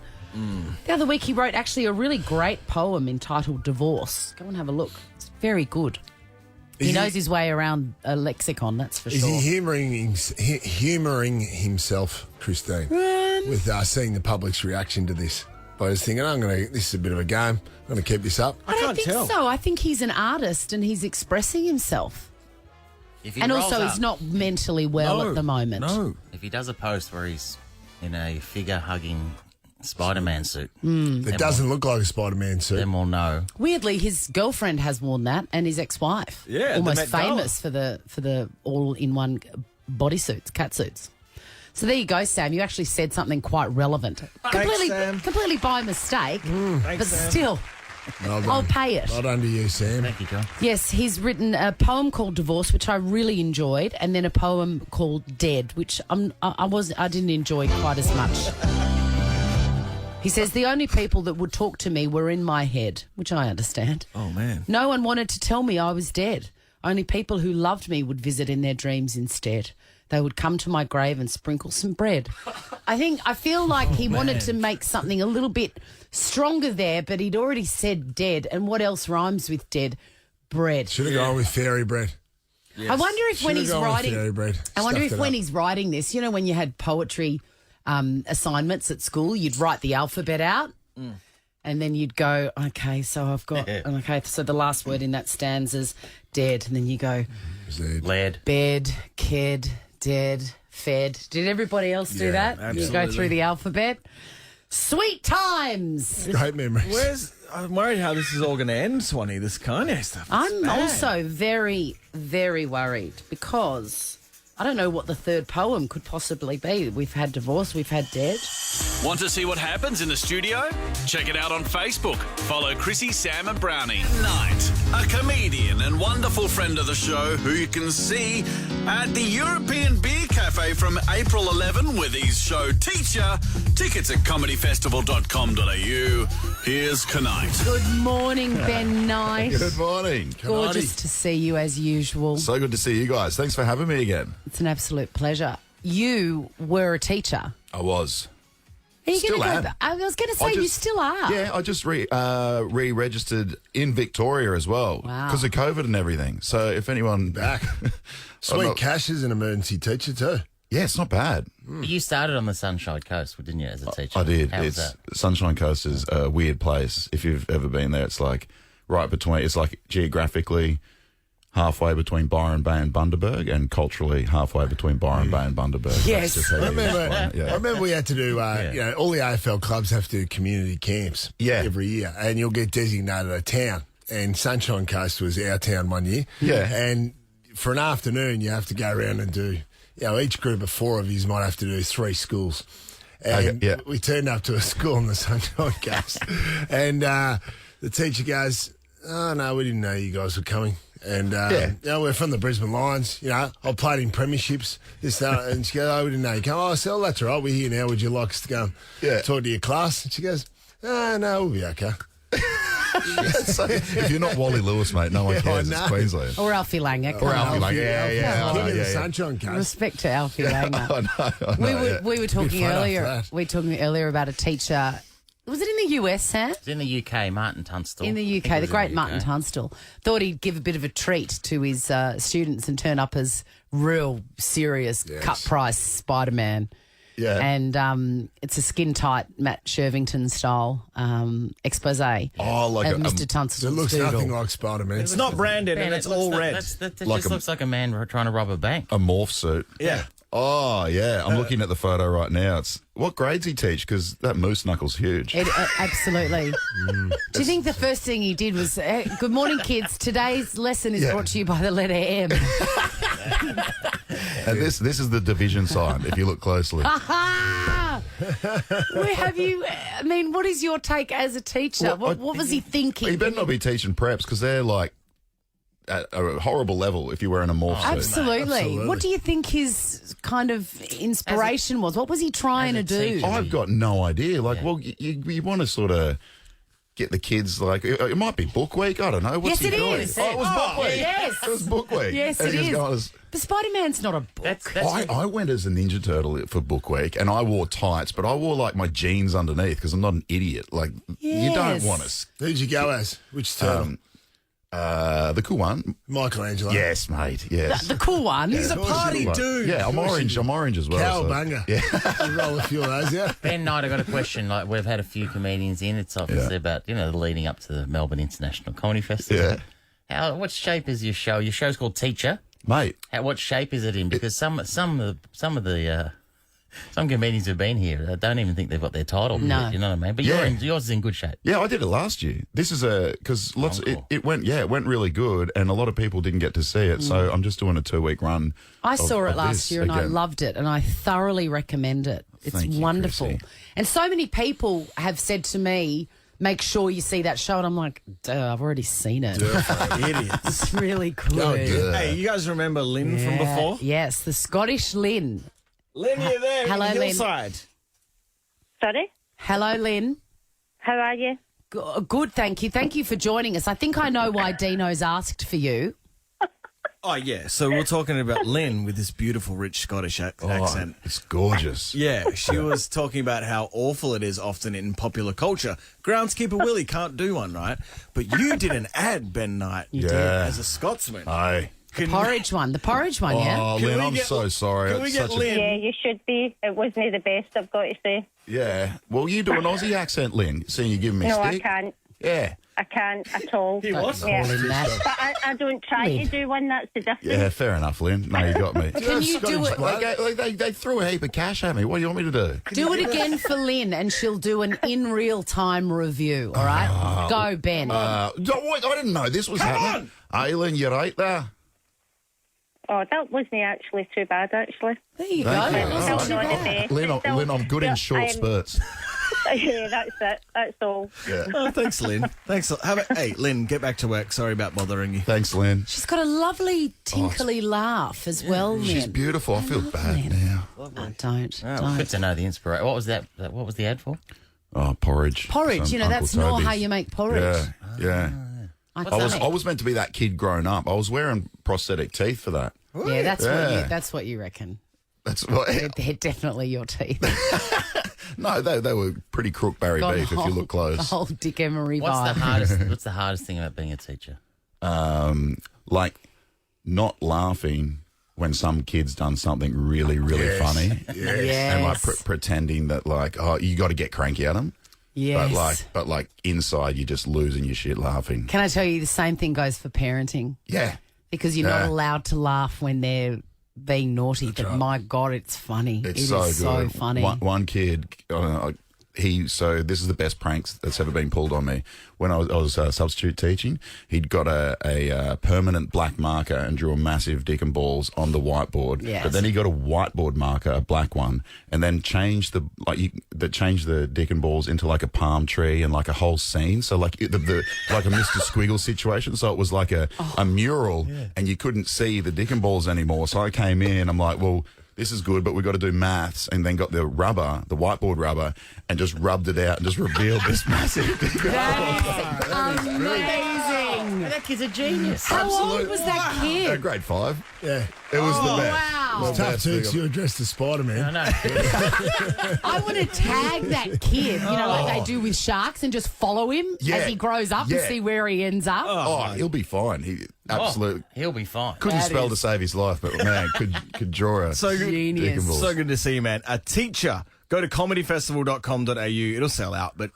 The other week he wrote actually a really great poem entitled Divorce. Go and have a look. It's very good. He knows his way around a lexicon, that's for Is sure. he humouring himself, Christine, with seeing the public's reaction to this? By just thinking, this is a bit of a game. I'm going to keep this up. I don't think so. I think he's an artist and he's expressing himself. And also he's not mentally well at the moment. No. If he does a post where he's in a figure-hugging Spider-Man suit. It doesn't look like a Spider-Man suit. Then we'll know. Weirdly, his girlfriend has worn that and his ex-wife. Yeah, almost the Met Gala. famous for the all-in-one bodysuits, catsuits. So there you go, Sam. You actually said something quite relevant. Completely by mistake, but Sam. still, Well done. I'll pay it. Well done to you, Sam. Thank you, John. Yes, he's written a poem called Divorce, which I really enjoyed, and then a poem called Dead, which I didn't enjoy quite as much. He says, the only people that would talk to me were in my head, which I understand. Oh, man. No one wanted to tell me I was dead. Only people who loved me would visit in their dreams instead. They would come to my grave and sprinkle some bread. I feel like he wanted to make something a little bit stronger there, but he'd already said dead. And what else rhymes with dead? Bread. Should have gone with fairy bread. Yes. I wonder if when he's writing, when he's writing this, you know, when you had poetry assignments at school, you'd write the alphabet out. And then you'd go, okay, so I've got, so the last word in that stanza's dead. And then you go, lead, bed, kid, dead, fed. Did everybody else do that? Absolutely. You go through the alphabet. Sweet times. Great memories. I'm worried how this is all going to end, Swanee, this Kanye stuff. I'm also very, very worried because I don't know what the third poem could possibly be. We've had divorce, we've had dead. Want to see what happens in the studio? Check it out on Facebook. Follow Chrissie, Sam and Brownie. Night, a comedian and wonderful friend of the show who you can see at the European Beer Cafe from April 11 with his show Teacher. Tickets at comedyfestival.com.au. Here's Knight. Good morning, Ben Knight. Good morning. Gorgeous to see you as usual. So good to see you guys. Thanks for having me again. It's an absolute pleasure. You were a teacher. I was. Are you Still going to am. go back? I was going to say you still are. Yeah, I just re-registered in Victoria as well. Wow. Because of COVID and everything. So if anyone... Back. Sweet Cash is an emergency teacher too. Yeah, it's not bad. You started on the Sunshine Coast, didn't you, as a teacher? I did. How was that? Sunshine Coast is a weird place. If you've ever been there, it's like right between... It's like geographically halfway between Byron Bay and Bundaberg, and culturally halfway between Byron Bay and Bundaberg. Yes. That's just how I you remember, explain it, I remember we had to do, all the AFL clubs have to do community camps every year, and you'll get designated a town. And Sunshine Coast was our town one year. Yeah. And for an afternoon, you have to go around and do, each group of 4 of you might have to do 3 schools. And we turned up to a school on the Sunshine Coast, and the teacher goes, "Oh, no, we didn't know you guys were coming." And, we're from the Brisbane Lions. I played in premierships. And she goes, "Oh, we didn't know you come." "Oh, so that's all right. We're here now. Would you like us to go and talk to your class?" And she goes, "Oh, no, we'll be okay." So if you're not Wally Lewis, mate, no one cares. It's Queensland. Or Alfie Langer. Or Alfie Langer. Yeah. King of the yeah. Sunshine Coast. Respect to Alfie Langer. I know, We were talking fun earlier. after that. We were talking earlier about a teacher. Was it in the US, Sam? It's in the UK, Martin Tunstall. In the I think UK, it the was in great UK. Martin Tunstall thought he'd give a bit of a treat to his students and turn up as real serious cut price Spider-Man. Yeah. And it's a skin tight Matt Shervington style expose Oh, like of a- Mr. It Tunstall's looks doodle. nothing like Spider-Man. It's not branded Man, and it's it looks all like- red. That Like just looks like a man trying to rob a bank. A morph suit. Yeah. Oh, yeah. I'm looking at the photo right now. It's what grades he teach? Because that moose knuckle's huge. Absolutely. Do you think the first thing he did was, good morning, kids. Today's lesson is brought to you by the letter M. And this is the division sign, if you look closely. Where have you, I mean, what is your take as a teacher? Well, What was he thinking? You better not be teaching preps because they're like at a horrible level if you're wearing a morph suit. Absolutely. What do you think his kind of inspiration was? What was he trying to do? I've got no idea. Like, well, you want to sort of get the kids, like, it might be book week. I don't know. What's Yes, he it doing? is. Oh, it was book week. Yes. It was book week. Yes, And it he is. goes, But Spider-Man's not a book. I went as a Ninja Turtle for book week and I wore tights, but I wore like my jeans underneath because I'm not an idiot. Like, you don't Yes. want to. Who'd you go as? Which turtle? The cool one. Michelangelo. Yes, mate. Yes. The cool one. He's a party dude. Yeah, I'm orange. I'm orange as well. Cowabunga. Yeah. You roll a few of those, yeah? Ben Knight, I got a question. Like, we've had a few comedians in. It's obviously about, the leading up to the Melbourne International Comedy Festival. Yeah. What shape is your show? Your show's called Teacher. Mate. What shape is it in? Because some comedians who've been here don't even think they've got their title. No. Yet, you know what I mean? But Yeah. yours is in good shape. Yeah, I did it last year. This is because it went really good, and a lot of people didn't get to see it. So I'm just doing a 2-week run. I saw it last this year and I again. loved it and I thoroughly recommend it. It's Thank you, wonderful. Chrissie. And so many people have said to me, make sure you see that show. And I'm like, duh, I've already seen it. Idiots. It's really good. Hey, you guys remember Lynn from before? Yes, the Scottish Lynn. Lynn, you're there. Hello, in the Lynn. hillside. Sorry? Hello, Lynn. How are you? Good, thank you. Thank you for joining us. I think I know why Dino's asked for you. Oh, yeah. So we're talking about Lynn with this beautiful, rich Scottish accent. It's gorgeous. Yeah, she was talking about how awful it is often in popular culture. Groundskeeper Willie can't do one, right? But you did an ad, Ben Knight, as a Scotsman. Aye. The porridge one, yeah? Oh, Can Lynn, we I'm get- so sorry. can we It's get such a- Lynn? Yeah, you should be. It wasn't the best, I've got to say. Yeah. Well, you do an Aussie accent, Lynn. Seeing you giving me No, stick. I can't. Yeah. I can't at all. He was? Yeah. Call him that. But I don't try Lynn. to do one, that's the difference. Yeah, fair enough, Lynn. No, you got me. Can you do it? They threw a heap of cash at me. What do you want me to do? Do it again for Lynn and she'll do an in real time review, all right? Go, Ben. I didn't know this was happening. Hey, Lynn, you right there? Oh, that wasn't actually too bad, actually. There you Thank go. you. That's All not too right. bad. Lynn, I'm good in short spurts. Yeah, that's it. That's all. Yeah. Oh, thanks, Lynn. Thanks. Hey, Lynn, get back to work. Sorry about bothering you. Thanks, Lynn. She's got a lovely tinkly laugh as well, Lynn. She's beautiful. I feel bad now. Don't. Good to know the inspiration. What was that? What was the ad for? Oh, porridge. Porridge, Some that's Uncle not Toby's. how you make porridge. Yeah. What's I was meant to be that kid grown up. I was wearing prosthetic teeth for that. Yeah, Yeah. that's what you reckon. That's what. They're definitely your teeth. No, they were pretty crook Barry Got beef if you look The close. whole Dick Emery What's vibe. What's the hardest thing about being a teacher? Like not laughing when some kid's done something really, really funny, and like pretending that like, oh, you got to get cranky at them. Yes. But like inside, you're just losing your shit laughing. Can I tell you the same thing goes for parenting? Yeah. Because you're not Yeah. allowed to laugh when they're being naughty, but my God, it's funny. It's It so is good. so funny. One kid, so this is the best pranks that's ever been pulled on me. When I was substitute teaching, he'd got a permanent black marker and drew a massive dick and balls on the whiteboard. Yes. But then he got a whiteboard marker, a black one, and then changed the dick and balls into like a palm tree and like a whole scene. So like the like a Mr. Squiggle situation. So it was like a mural, and you couldn't see the dick and balls anymore. So I came in, I'm like, well, this is good, but we've got to do maths, and then got the whiteboard rubber, and just rubbed it out and just revealed this massive big That's amazing. That kid's a genius. How old was that kid? Grade 5. Yeah. It was the best. Wow. It's tough too, because you were dressed as Spider-Man. I know. I want to tag that kid, like they do with sharks, and just follow him as he grows up and see where he ends up. Oh, he'll be fine. He absolutely He'll be fine. couldn't spell to save his life, but man, could draw a Genius. So good to see you, man. A teacher. Go to comedyfestival.com.au. It'll sell out, but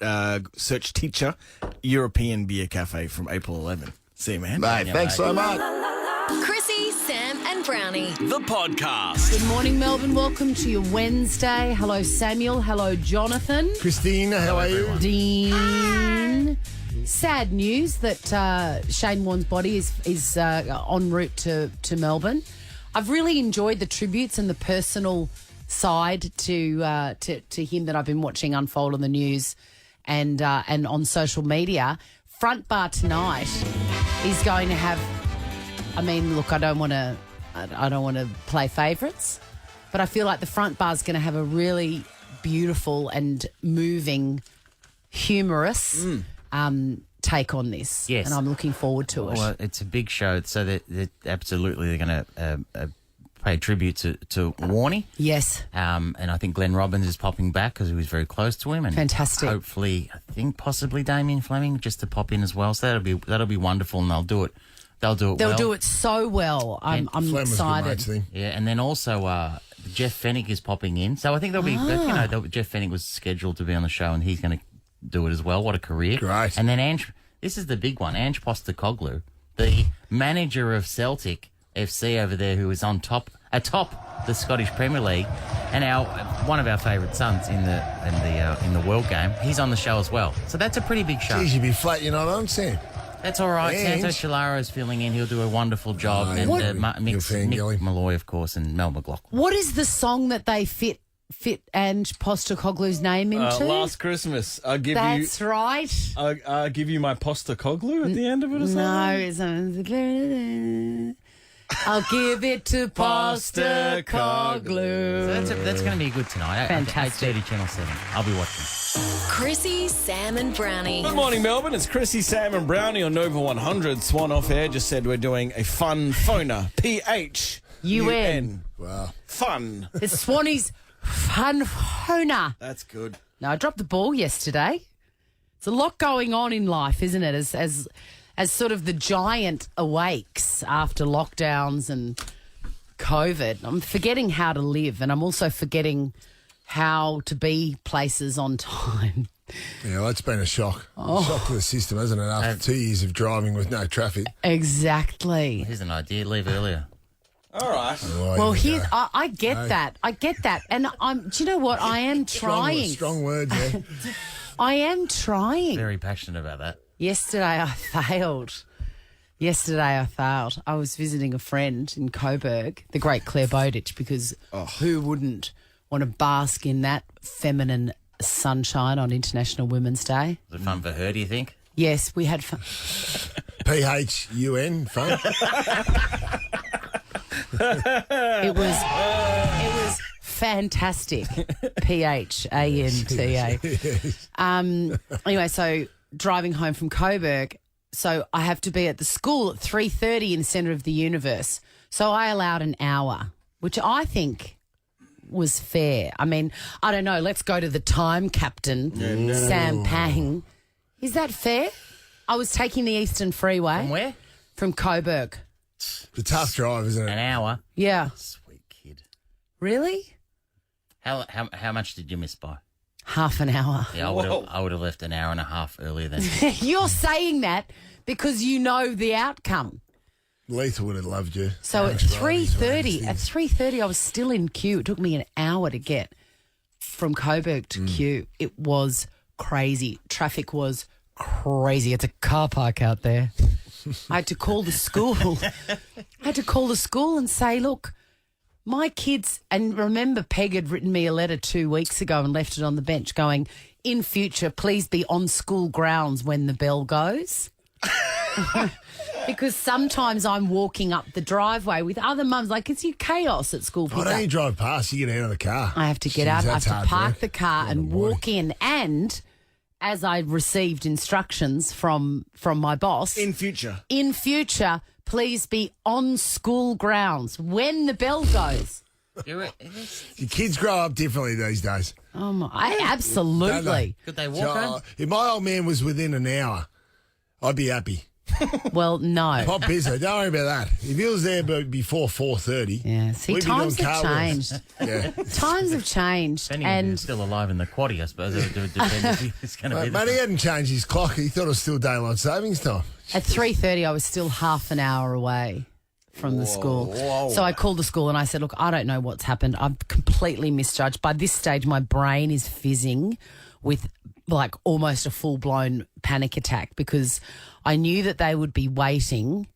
search teacher, European Beer Cafe from April 11. See you, man. Mate, thanks so much. Chrissie, Sam, and Brownie. The podcast. Good morning, Melbourne. Welcome to your Wednesday. Hello, Samuel. Hello, Jonathan. Christina, how are you? Dean. Sad news that Shane Warne's body is en route to Melbourne. I've really enjoyed the tributes and the personal side to him that I've been watching unfold on the news and on social media. Front Bar tonight is going to have. I mean, look, I don't want to play favourites, but I feel like the Front Bar is going to have a really beautiful and moving, humorous take on this. Yes. And I'm looking forward to it. Well, it's a big show, so that absolutely they're going to pay tribute to Warnie. Yes. And I think Glenn Robbins is popping back because he was very close to him. And fantastic. Hopefully, I think possibly Damien Fleming just to pop in as well. So that'll be wonderful, and they'll do it. They'll do it so well. I'm excited. Yeah, and then also Jeff Fennick is popping in. So I think there'll be, Jeff Fennick was scheduled to be on the show, and he's going to do it as well. What a career. Great. And then this is the big one, Ange Postecoglou, the manager of Celtic FC over there, who is atop the Scottish Premier League, and one of our favourite sons in the World Game. He's on the show as well. So that's a pretty big show. Geez, you'd be flat, you're not on, Sam. That's all right. Ange. Santo Cilaro's filling in. He'll do a wonderful job. Oh, and Mick Malloy, of course, and Mel McLaughlin. What is the song that they fit Ange Postecoglou's name into? Last Christmas. That's right. I'll give you my Postecoglu at the end of it or something? No, it's I'll give it to Postecoglu. So that's going to be good tonight. Fantastic. 8:30 Channel 7. I'll be watching. Chrissie, Sam, and Brownie. Good morning, Melbourne. It's Chrissie, Sam, and Brownie on Nova 100. Swan Off Air just said we're doing a fun phoner. PHUN. Wow. Fun. It's Swanee's fun phoner. That's good. No, I dropped the ball yesterday. There's a lot going on in life, isn't it? As sort of the giant awakes after lockdowns and COVID, I'm forgetting how to live, and I'm also forgetting how to be places on time. Yeah, well, that's been a shock. Shock to the system, hasn't it, after 2 years of driving with no traffic. Exactly. Here's an idea. Leave earlier. All right. Well, I get that. I get that. And do you know what? I am trying. Strong words, yeah. I am trying. Very passionate about that. Yesterday I failed. I was visiting a friend in Coburg, the great Claire Bowditch, because who wouldn't want to bask in that feminine sunshine on International Women's Day? Was it fun for her, do you think? Yes, we had fun. PHUN, fun. It was fantastic. PHANTA. Anyway, so driving home from Coburg, so I have to be at the school at 3:30 in the centre of the universe. So I allowed an hour, which I think was fair. I mean, I don't know. Let's go to the time captain, Sam Pang. Is that fair? I was taking the Eastern Freeway. From where? From Coburg. It's a tough drive, isn't it? An hour. Yeah. Sweet kid. Really? How much did you miss by? Half an hour. Yeah, I would have left an hour and a half earlier than. You're saying that because you know the outcome. Letha would have loved you. So at 3:30, I was still in queue. It took me an hour to get from Coburg to queue. It was crazy. Traffic was crazy. It's a car park out there. I had to call the school. And say, look, my kids, and remember Peg had written me a letter 2 weeks ago and left it on the bench going, in future, please be on school grounds when the bell goes. Because sometimes I'm walking up the driveway with other mums. Like, it's your chaos at school. Why don't you drive past? You get out of the car. I have to get out. I that's have to hard park work. the car and walk in. And as I received instructions from my boss, In future. please be on school grounds when the bell goes. Your kids grow up differently these days. Oh my! Absolutely. Could they walk home? If my old man was within an hour, I'd be happy. Well, no. Pop busy. Don't worry about that. If he was there before 4:30, Yeah. See, we'd be times doing have car changed. Yeah. Times have changed, Depending if and he's still alive in the quaddie, I suppose. It would depend if he's going to be Mate, he hadn't changed his clock. He thought it was still daylight savings time. at 3:30, I was still half an hour away from the school. So I called the school and I said, look, I don't know what's happened. I've completely misjudged. By this stage, my brain is fizzing with like almost a full-blown panic attack because I knew that they would be waiting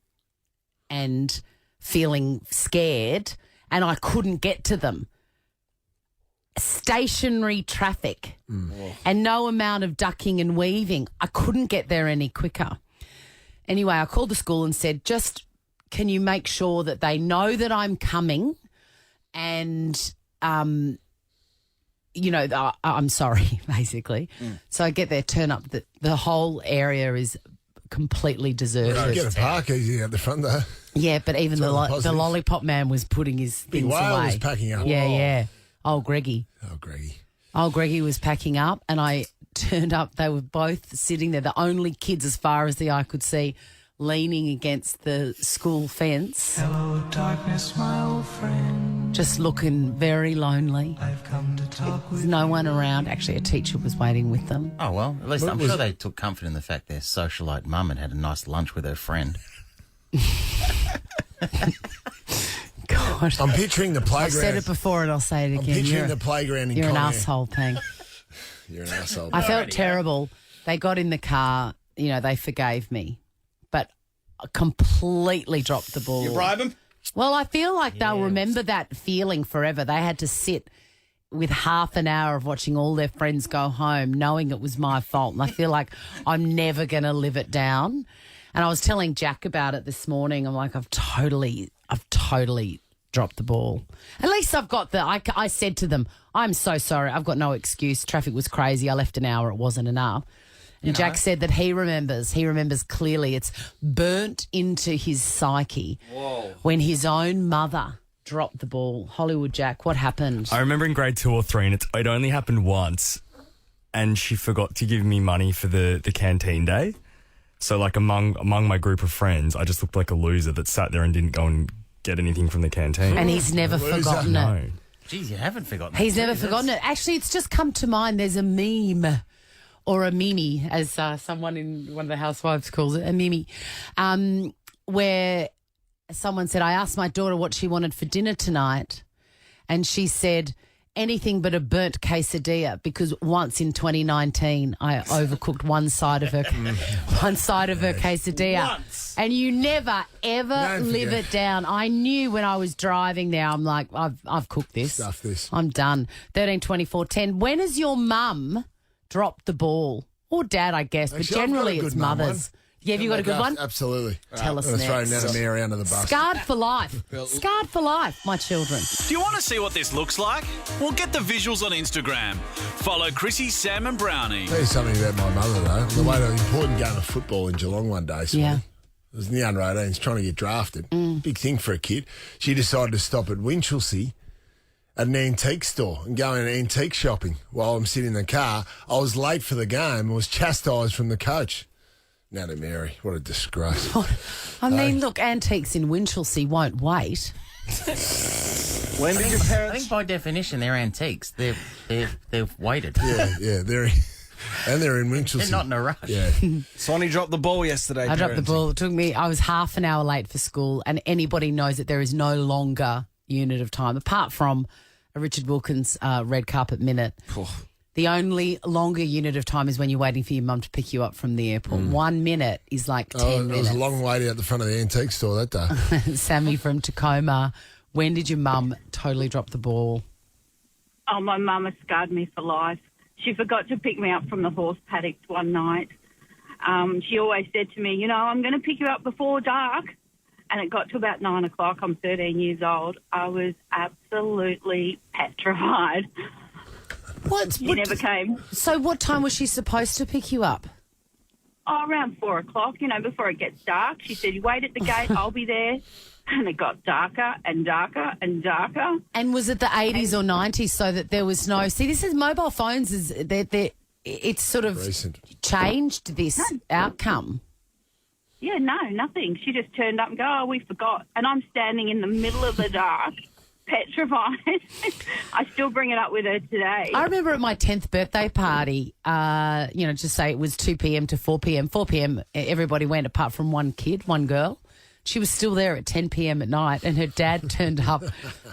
and feeling scared and I couldn't get to them. Stationary traffic and no amount of ducking and weaving. I couldn't get there any quicker. Anyway, I called the school and said, just can you make sure that they know that I'm coming and, I'm sorry, basically. So I get there, turn up. The whole area is completely deserted. Get a park easy out the front there. Yeah, but even the lollipop man was putting his Big things whale away. was packing up. Yeah, yeah. Old Greggy. Old Greggy was packing up and I turned up. They were both sitting there, the only kids as far as the eye could see, leaning against the school fence. Hello, darkness, my old friend. Just looking very lonely. I've come to talk with There's no one around. Actually, a teacher was waiting with them. Oh, well, at least I'm sure they took comfort in the fact their socialite mum had a nice lunch with her friend. God. I'm picturing the playground. I've said it before and I'll say it again. I'm picturing the playground in You're an Conair. asshole, Pang. You're an asshole. I felt terrible. They got in the car, they forgave me, but I completely dropped the ball. You bribe them? Well, I feel like they'll remember that feeling forever. They had to sit with half an hour of watching all their friends go home knowing it was my fault. And I feel like I'm never going to live it down. And I was telling Jack about it this morning. I'm like, I've totally dropped the ball. At least I've got I said to them, I'm so sorry. I've got no excuse. Traffic was crazy. I left an hour. It wasn't enough. And Jack said that he remembers clearly. It's burnt into his psyche when his own mother dropped the ball. Hollywood Jack, what happened? I remember in grade 2 or 3, and it only happened once, and she forgot to give me money for the canteen day. So, like, among my group of friends, I just looked like a loser that sat there and didn't go and get anything from the canteen. And he's never forgotten it. Geez, you haven't forgotten it. He's never forgotten it. Actually, it's just come to mind. There's a meme. Or a mimi, as someone in one of the housewives calls it, a mimi, where someone said, I asked my daughter what she wanted for dinner tonight, and she said, anything but a burnt quesadilla, because once in 2019 I overcooked one side of her quesadilla. Once. And you never, ever live it down. I knew when I was driving there, I'm like, I've cooked this. Stuff this. I'm done. 13 24 10. When has your mum dropped the ball? Or dad, I guess, but Actually, I've got generally a it's good mum mothers. one. Yeah, have you got a good one? Absolutely. Tell us I'm next. throwing down a mirror under the bus. Scarred for life. Scarred for life, my children. Do you want to see what this looks like? Well, get the visuals on Instagram. Follow Chrissie, Sam and Brownie. I'll tell you something about my mother, though. The way to important game of football in Geelong one day. So Yeah. It was in the under 18s trying to get drafted. Big thing for a kid. She decided to stop at Winchelsea at an antique store and go in antique shopping while I'm sitting in the car. I was late for the game and was chastised from the coach. Now to Mary, what a disgrace. I mean, look, antiques in Winchelsea won't wait. When did your I parents? think by definition they're antiques. They've waited. Yeah, they're in Winchelsea. They're not in a rush. Yeah. Sonny dropped the ball yesterday. I dropped the parenting. ball. It took me, I was half an hour late for school, and anybody knows that there is no longer unit of time, apart from a Richard Wilkins red carpet minute. The only longer unit of time is when you're waiting for your mum to pick you up from the airport. 1 minute is like 10 It minutes. was a long wait out the front of the antique store that day. Sammy from Tacoma, when did your mum totally drop the ball? Oh, my mum has scarred me for life. She forgot to pick me up from the horse paddocks one night, she always said to me, you know, I'm going to pick you up before dark. And it got to about 9 o'clock. I'm 13 years old. I was absolutely petrified. She never came. So what time was she supposed to pick you up? Oh, around 4 o'clock, you know, before it gets dark. She said, you wait at the gate, I'll be there. And it got darker and darker and darker. And was it the 80s or 90s so that there was no... See, this is mobile phones. It's sort of changed this outcome. Yeah, no, nothing. She just turned up and go, oh, we forgot. And I'm standing in the middle of the dark, petrified. I still bring it up with her today. I remember at my 10th birthday party, just say it was 2 p.m. to 4 p.m. 4 p.m. everybody went apart from one girl. She was still there at 10 p.m. at night and her dad turned up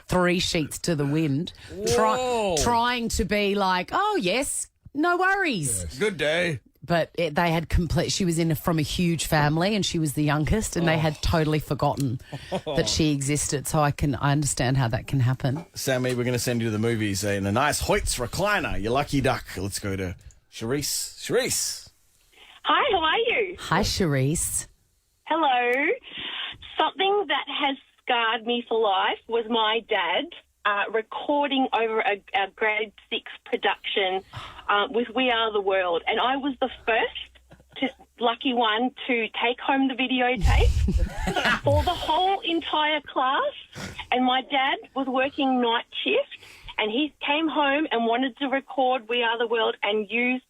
3 sheets to the wind trying to be like, oh, yes, no worries. Yes. Good day. But they had she was from a huge family and she was the youngest and they had totally forgotten that she existed. So I understand how that can happen. Sammy, we're going to send you to the movies in a nice Hoyts recliner. You lucky duck. Let's go to Charisse. Charisse. Hi, how are you? Hi, Charisse. Hello. Something that has scarred me for life was my dad recording over a grade 6 production with We Are the World. And I was the first lucky one to take home the videotape for the whole entire class. And my dad was working night shift and he came home and wanted to record We Are the World and used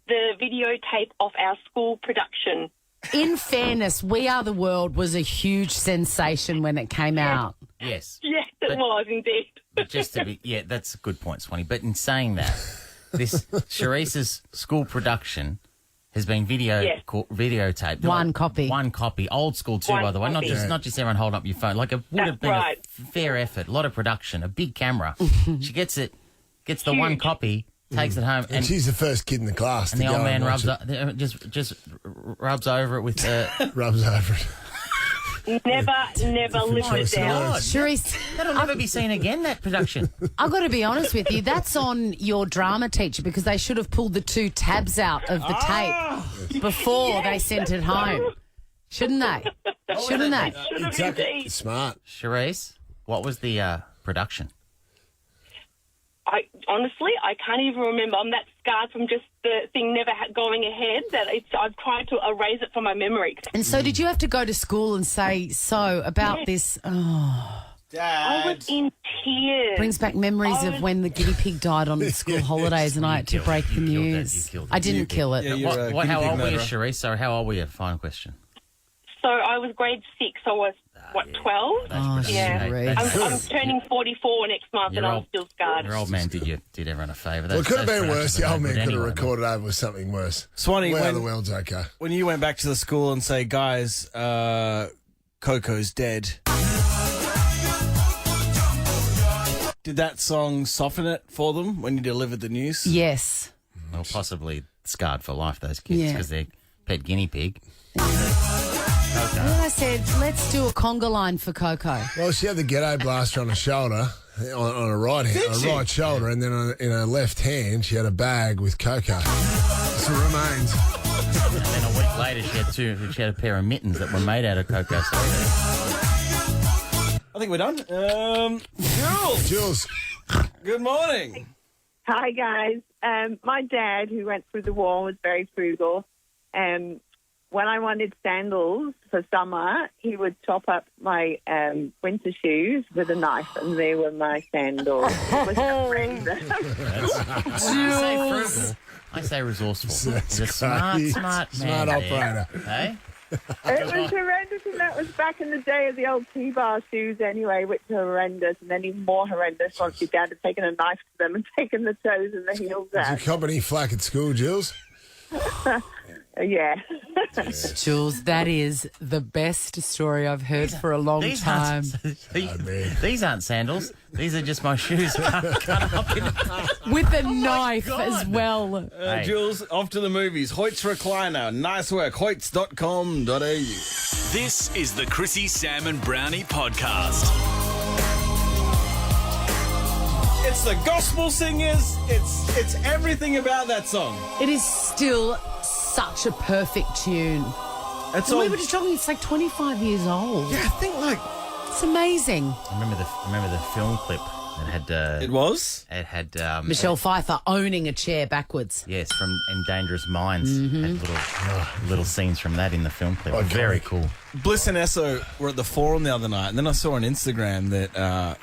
the videotape of our school production. In fairness, We Are the World was a huge sensation when it came out. Yes. Yes, it was indeed. But just to be, that's a good point, Swanee. But in saying that, this Charisse's school production has been videotaped. One copy, old school too, by the way. Not just everyone holding up your phone. Like it would have been a fair effort, a lot of production, a big camera. She gets the one copy. Takes it home, and she's the first kid in the class. And the old man just rubs over it with rubs over it. Never lived it down. Charisse, that'll never be seen again. That production. I've got to be honest with you. That's on your drama teacher because they should have pulled the 2 tabs out of the tape before they sent it home. Shouldn't they? Shouldn't they? Exactly. Smart. Charisse, what was the production? I can't even remember. I'm that scarred from just the thing never going ahead that I've tried to erase it from my memory. And so did you have to go to school and say, about this? Oh. Dad. I was in tears. Brings back memories of when the guinea pig died on the school holidays and I had to break the news. I didn't kill it. Yeah, how old were you, Charisse? Sorry, how old were you? Final question. So I was grade 6. I was, 12? Yeah. I'm turning 44 next month and I'm still scarred. Your old man did everyone a favour. Well, it could have been worse. The old man could have recorded over with something worse. Swanee, the world's okay. When you went back to the school and say, guys, Coco's dead, did that song soften it for them when you delivered the news? Yes. Well, possibly scarred for life, those kids, because they're pet guinea pig. Okay. And then I said, let's do a conga line for Coco. Well, she had the ghetto blaster on her shoulder, on her right shoulder, and then in her left hand, she had a bag with Coco. It's the remains. And then a week later, she had a pair of mittens that were made out of cocoa. I think we're done. Jules. Good morning. Hi, guys. My dad, who went through the war, was very frugal. When I wanted sandals for summer, he would chop up my winter shoes with a knife, and they were my sandals. It was horrendous. I say resourceful. He's a smart man. Smart operator. Hey? It was horrendous, and that was back in the day of the old T-bar shoes anyway, which are horrendous, and then even more horrendous once your dad had taken a knife to them and taken the toes and the heels out. Did you cop any flack at school, Jules? Yeah. Jules, that is the best story I've heard for a long time. These aren't sandals. These are just my shoes cut up with a knife as well. Jules, off to the movies. Hoyts recliner. Nice work. Hoyts.com.au. This is the Chrissie, Sam and Brownie podcast. It's the gospel singers. It's everything about that song. It is still such a perfect tune. That's And we all. were just talking, it's like 25 years old. Yeah, I think like It's amazing. I remember the film clip that had. it was. It had Michelle Pfeiffer owning a chair backwards. Yes, from In Dangerous Minds. Had little scenes from that in the film clip. Okay. Very cool. Bliss and Esso were at the Forum the other night, and then I saw on Instagram that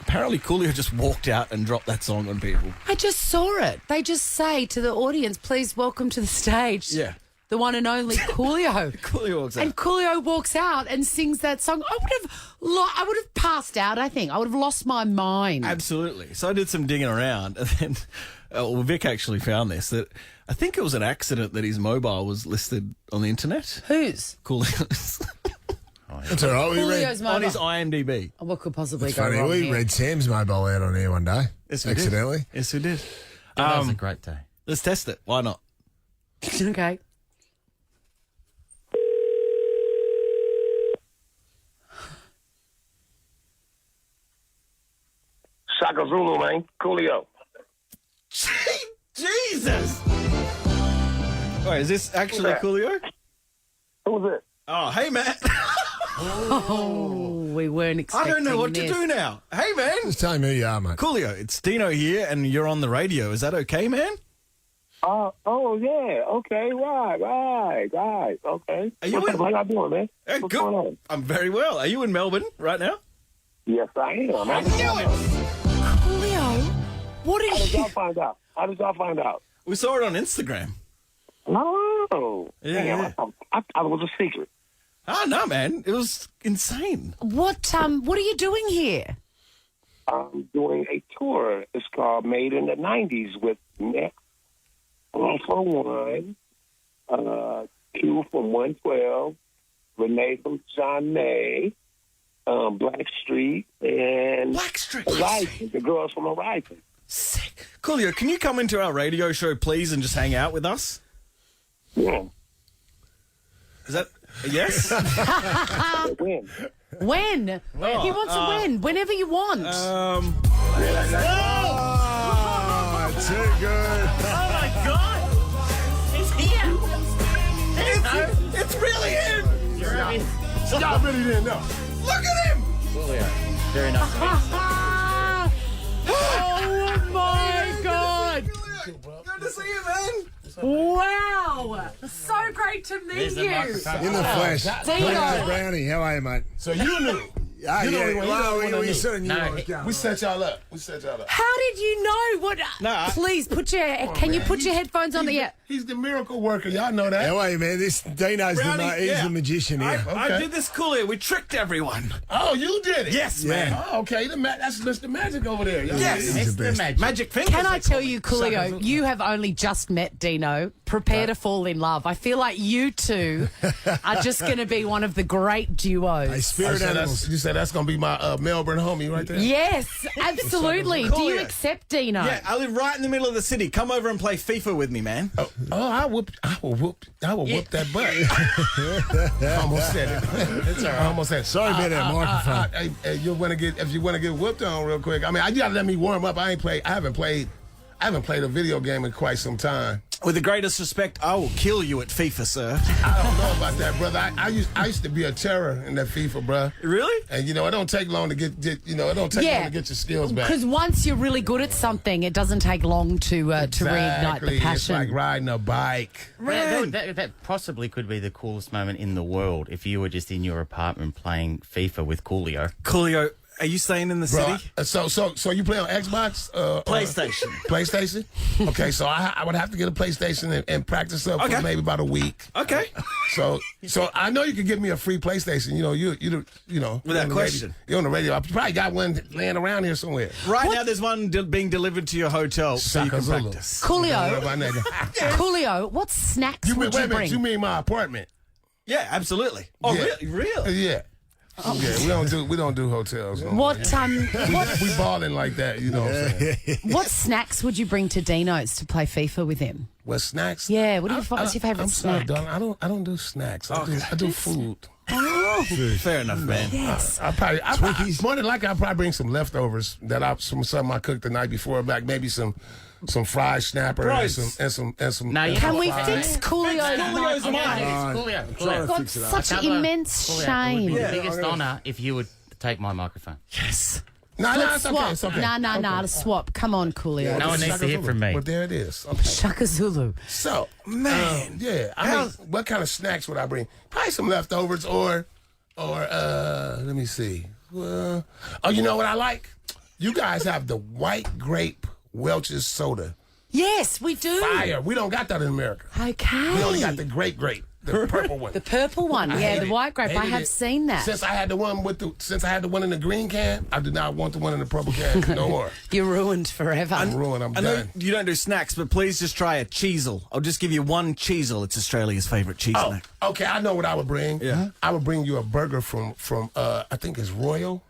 apparently Coolio just walked out and dropped that song on people. I just saw it. They just say to the audience, please welcome to the stage. Yeah. The one and only Coolio. Coolio walks out. And Coolio walks out and sings that song. I would have passed out, I think. I would have lost my mind. Absolutely. So I did some digging around, and then Vic actually found this, that I think it was an accident that his mobile was listed on the internet. Whose? Coolio's. That's all right. We read, Coolio's mobile. On his IMDb. What could possibly it's go funny. wrong We here? read Sam's mobile out on air one day. Yes, we accidentally. did. Yes, we did. That was a great day. Let's test it. Why not? Okay. Shaka Zulu, man. Coolio. Jesus! Wait, is this actually that? Coolio? Who's it? Oh, hey, man. Oh, we weren't I expecting don't know what this. to do now. Hey, man. Just tell me who you are, mate. Coolio, it's Dino here, and you're on the radio. Is that okay, man? Oh, yeah. Okay, right. Okay. Are you What's in- up? How y'all doing, man? Hey, What's good. going on? I'm very well. Are you in Melbourne right now? Yes, I am. I knew it. Coolio, what How are did you... y'all find out? How did y'all find out? We saw it on Instagram. Oh. Yeah, Damn, yeah. I thought it was a secret. Oh, no, man. It was insane. What are you doing here? I'm doing a tour. It's called Made in the 90s with Nick, One for One, Q from 112, Renee from John May, Blackstreet, and Blackstreet. Horizon, the girls from Horizon. Sick. Coolio, can you come into our radio show, please, and just hang out with us? Yeah. Is that a yes? When? When? He wants to win. Whenever you want. Oh, too good. Oh my God! He's here! It's really him! Y'all really didn't know. Look at him! Very nice. Oh my God! Good to see you, man. Wow! So great to meet you. In the flesh. Zito. Brownie, how are you, mate? So you knew. Ah, You know yeah. we- you know Well, we we knew. sort of knew what was going We on. set y'all up. How did you know? What? Nah. Please put your. Can you put your headphones on? Yeah. He's the miracle worker. Y'all know that. How are you, man? This Dino's Brownie, he's yeah. the magician here. I did this, Coolio. We tricked everyone. Oh, you did it? Yes, Yeah. man. Oh, okay. That's Mr. Magic over there. Y'all Yes. know He's the best. Magic fingers. Can I they tell call you, it. Coolio, you have only just met Dino. Prepare to fall in love. I feel like you two are just going to be one of the great duos. Hey, spirit animals. You said that's going to be my Melbourne homie right there? Yes, absolutely. Do you Coolio. accept Dino? Yeah, I live right in the middle of the city. Come over and play FIFA with me, man. Oh, I will whoop that butt. I almost said it. It's all right. I almost said it. Sorry about that microphone. Hey, if you want to get whooped on real quick. I mean, you gotta let me warm up. I haven't played a video game in quite some time. With the greatest respect, I will kill you at FIFA, sir. I don't know about that, brother. I used to be a terror in that FIFA, bro. Really? And it don't take long to get long to get your skills back. Because once you're really good at something, it doesn't take long to reignite the passion. It's like riding a bike. That possibly could be the coolest moment in the world if you were just in your apartment playing FIFA with Coolio. Coolio, are you staying in the Bro, city? so you play on Xbox? PlayStation. PlayStation? Okay, so I would have to get a PlayStation and practice up for maybe about a week. Okay. So I know you could give me a free PlayStation. Without question. You're on the radio. I probably got one laying around here somewhere. Right now, there's one being delivered to your hotel so you can Zulu. practice. Coolio, what snacks would you bring? You mean my apartment? Yeah, absolutely. Oh, Yeah. really? Yeah. Oh. Yeah, we don't do hotels. No. What We balling like that, you know what I'm saying? what snacks would you bring to Dino's to play FIFA with him? What snacks? Yeah, what's your favorite I'm sorry, snack? darling. I don't do snacks. I do food. Oh, Fair enough, man. yes. I more than likely I'll probably bring some leftovers that something I cooked the night before, like maybe some some fried snapper and some. No, Can we fix Coolio's Coolio's mic? mic. I've got such an immense It would shame. be the biggest honour if you would take my microphone. Yes. No, Let's it's okay. It's okay. No, swap. Come on, Coolio. No one needs to hear from me. But there it is. Okay. Shaka Zulu. So, man, what kind of snacks would I bring? Probably some leftovers or let me see. Well, you know what I like? You guys have the white grape Welch's soda. Yes, we do. Fire. We don't got that in America. Okay. We only got the grape, the purple one. The purple one, the white grape. I have seen that. Since I had the one in the green can, I do not want the one in the purple can no more. You're ruined forever. I'm ruined. I'm I know done. you don't do snacks, but please just try a cheesel. I'll just give you one cheesel. It's Australia's favourite cheese snack. Okay, I know what I would bring. Yeah. I would bring you a burger from I think it's Royal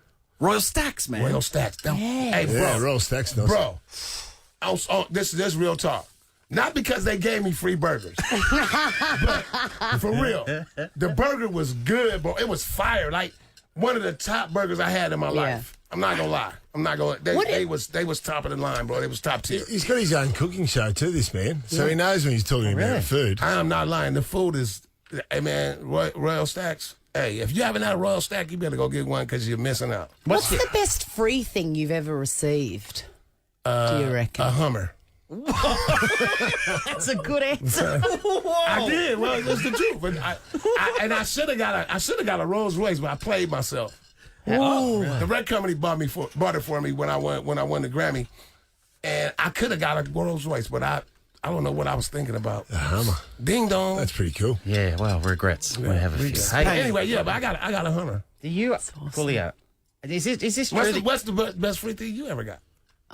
Stacks, man. Royal Stacks. Hey, bro. Yeah, Royal Stacks does. Bro, this is real talk. Not because they gave me free burgers, but for real, the burger was good, bro. It was fire, like one of the top burgers I had in my life. I'm not gonna lie. They was top of the line, bro. They was top tier. He's got his own cooking show too, this man. So he knows when he's talking about food. I am not lying. The food is, hey man, Royal Stacks. Hey, if you haven't had a Royal Stack, you better go get one because you're missing out. What's the best free thing you've ever received? Do you reckon? A Hummer. That's a good answer. I did. Well, it's the truth. But I should have got a Rolls Royce, but I played myself. The record company bought it for me when I won the Grammy, and I could have got a Rolls Royce, but I don't know what I was thinking about. A Hummer. Ding dong. That's pretty cool. Yeah, well, regrets. We have a few. Hey, anyway, but I got a Hummer. Do you, Coolio? Is this true? What's the best free thing you ever got?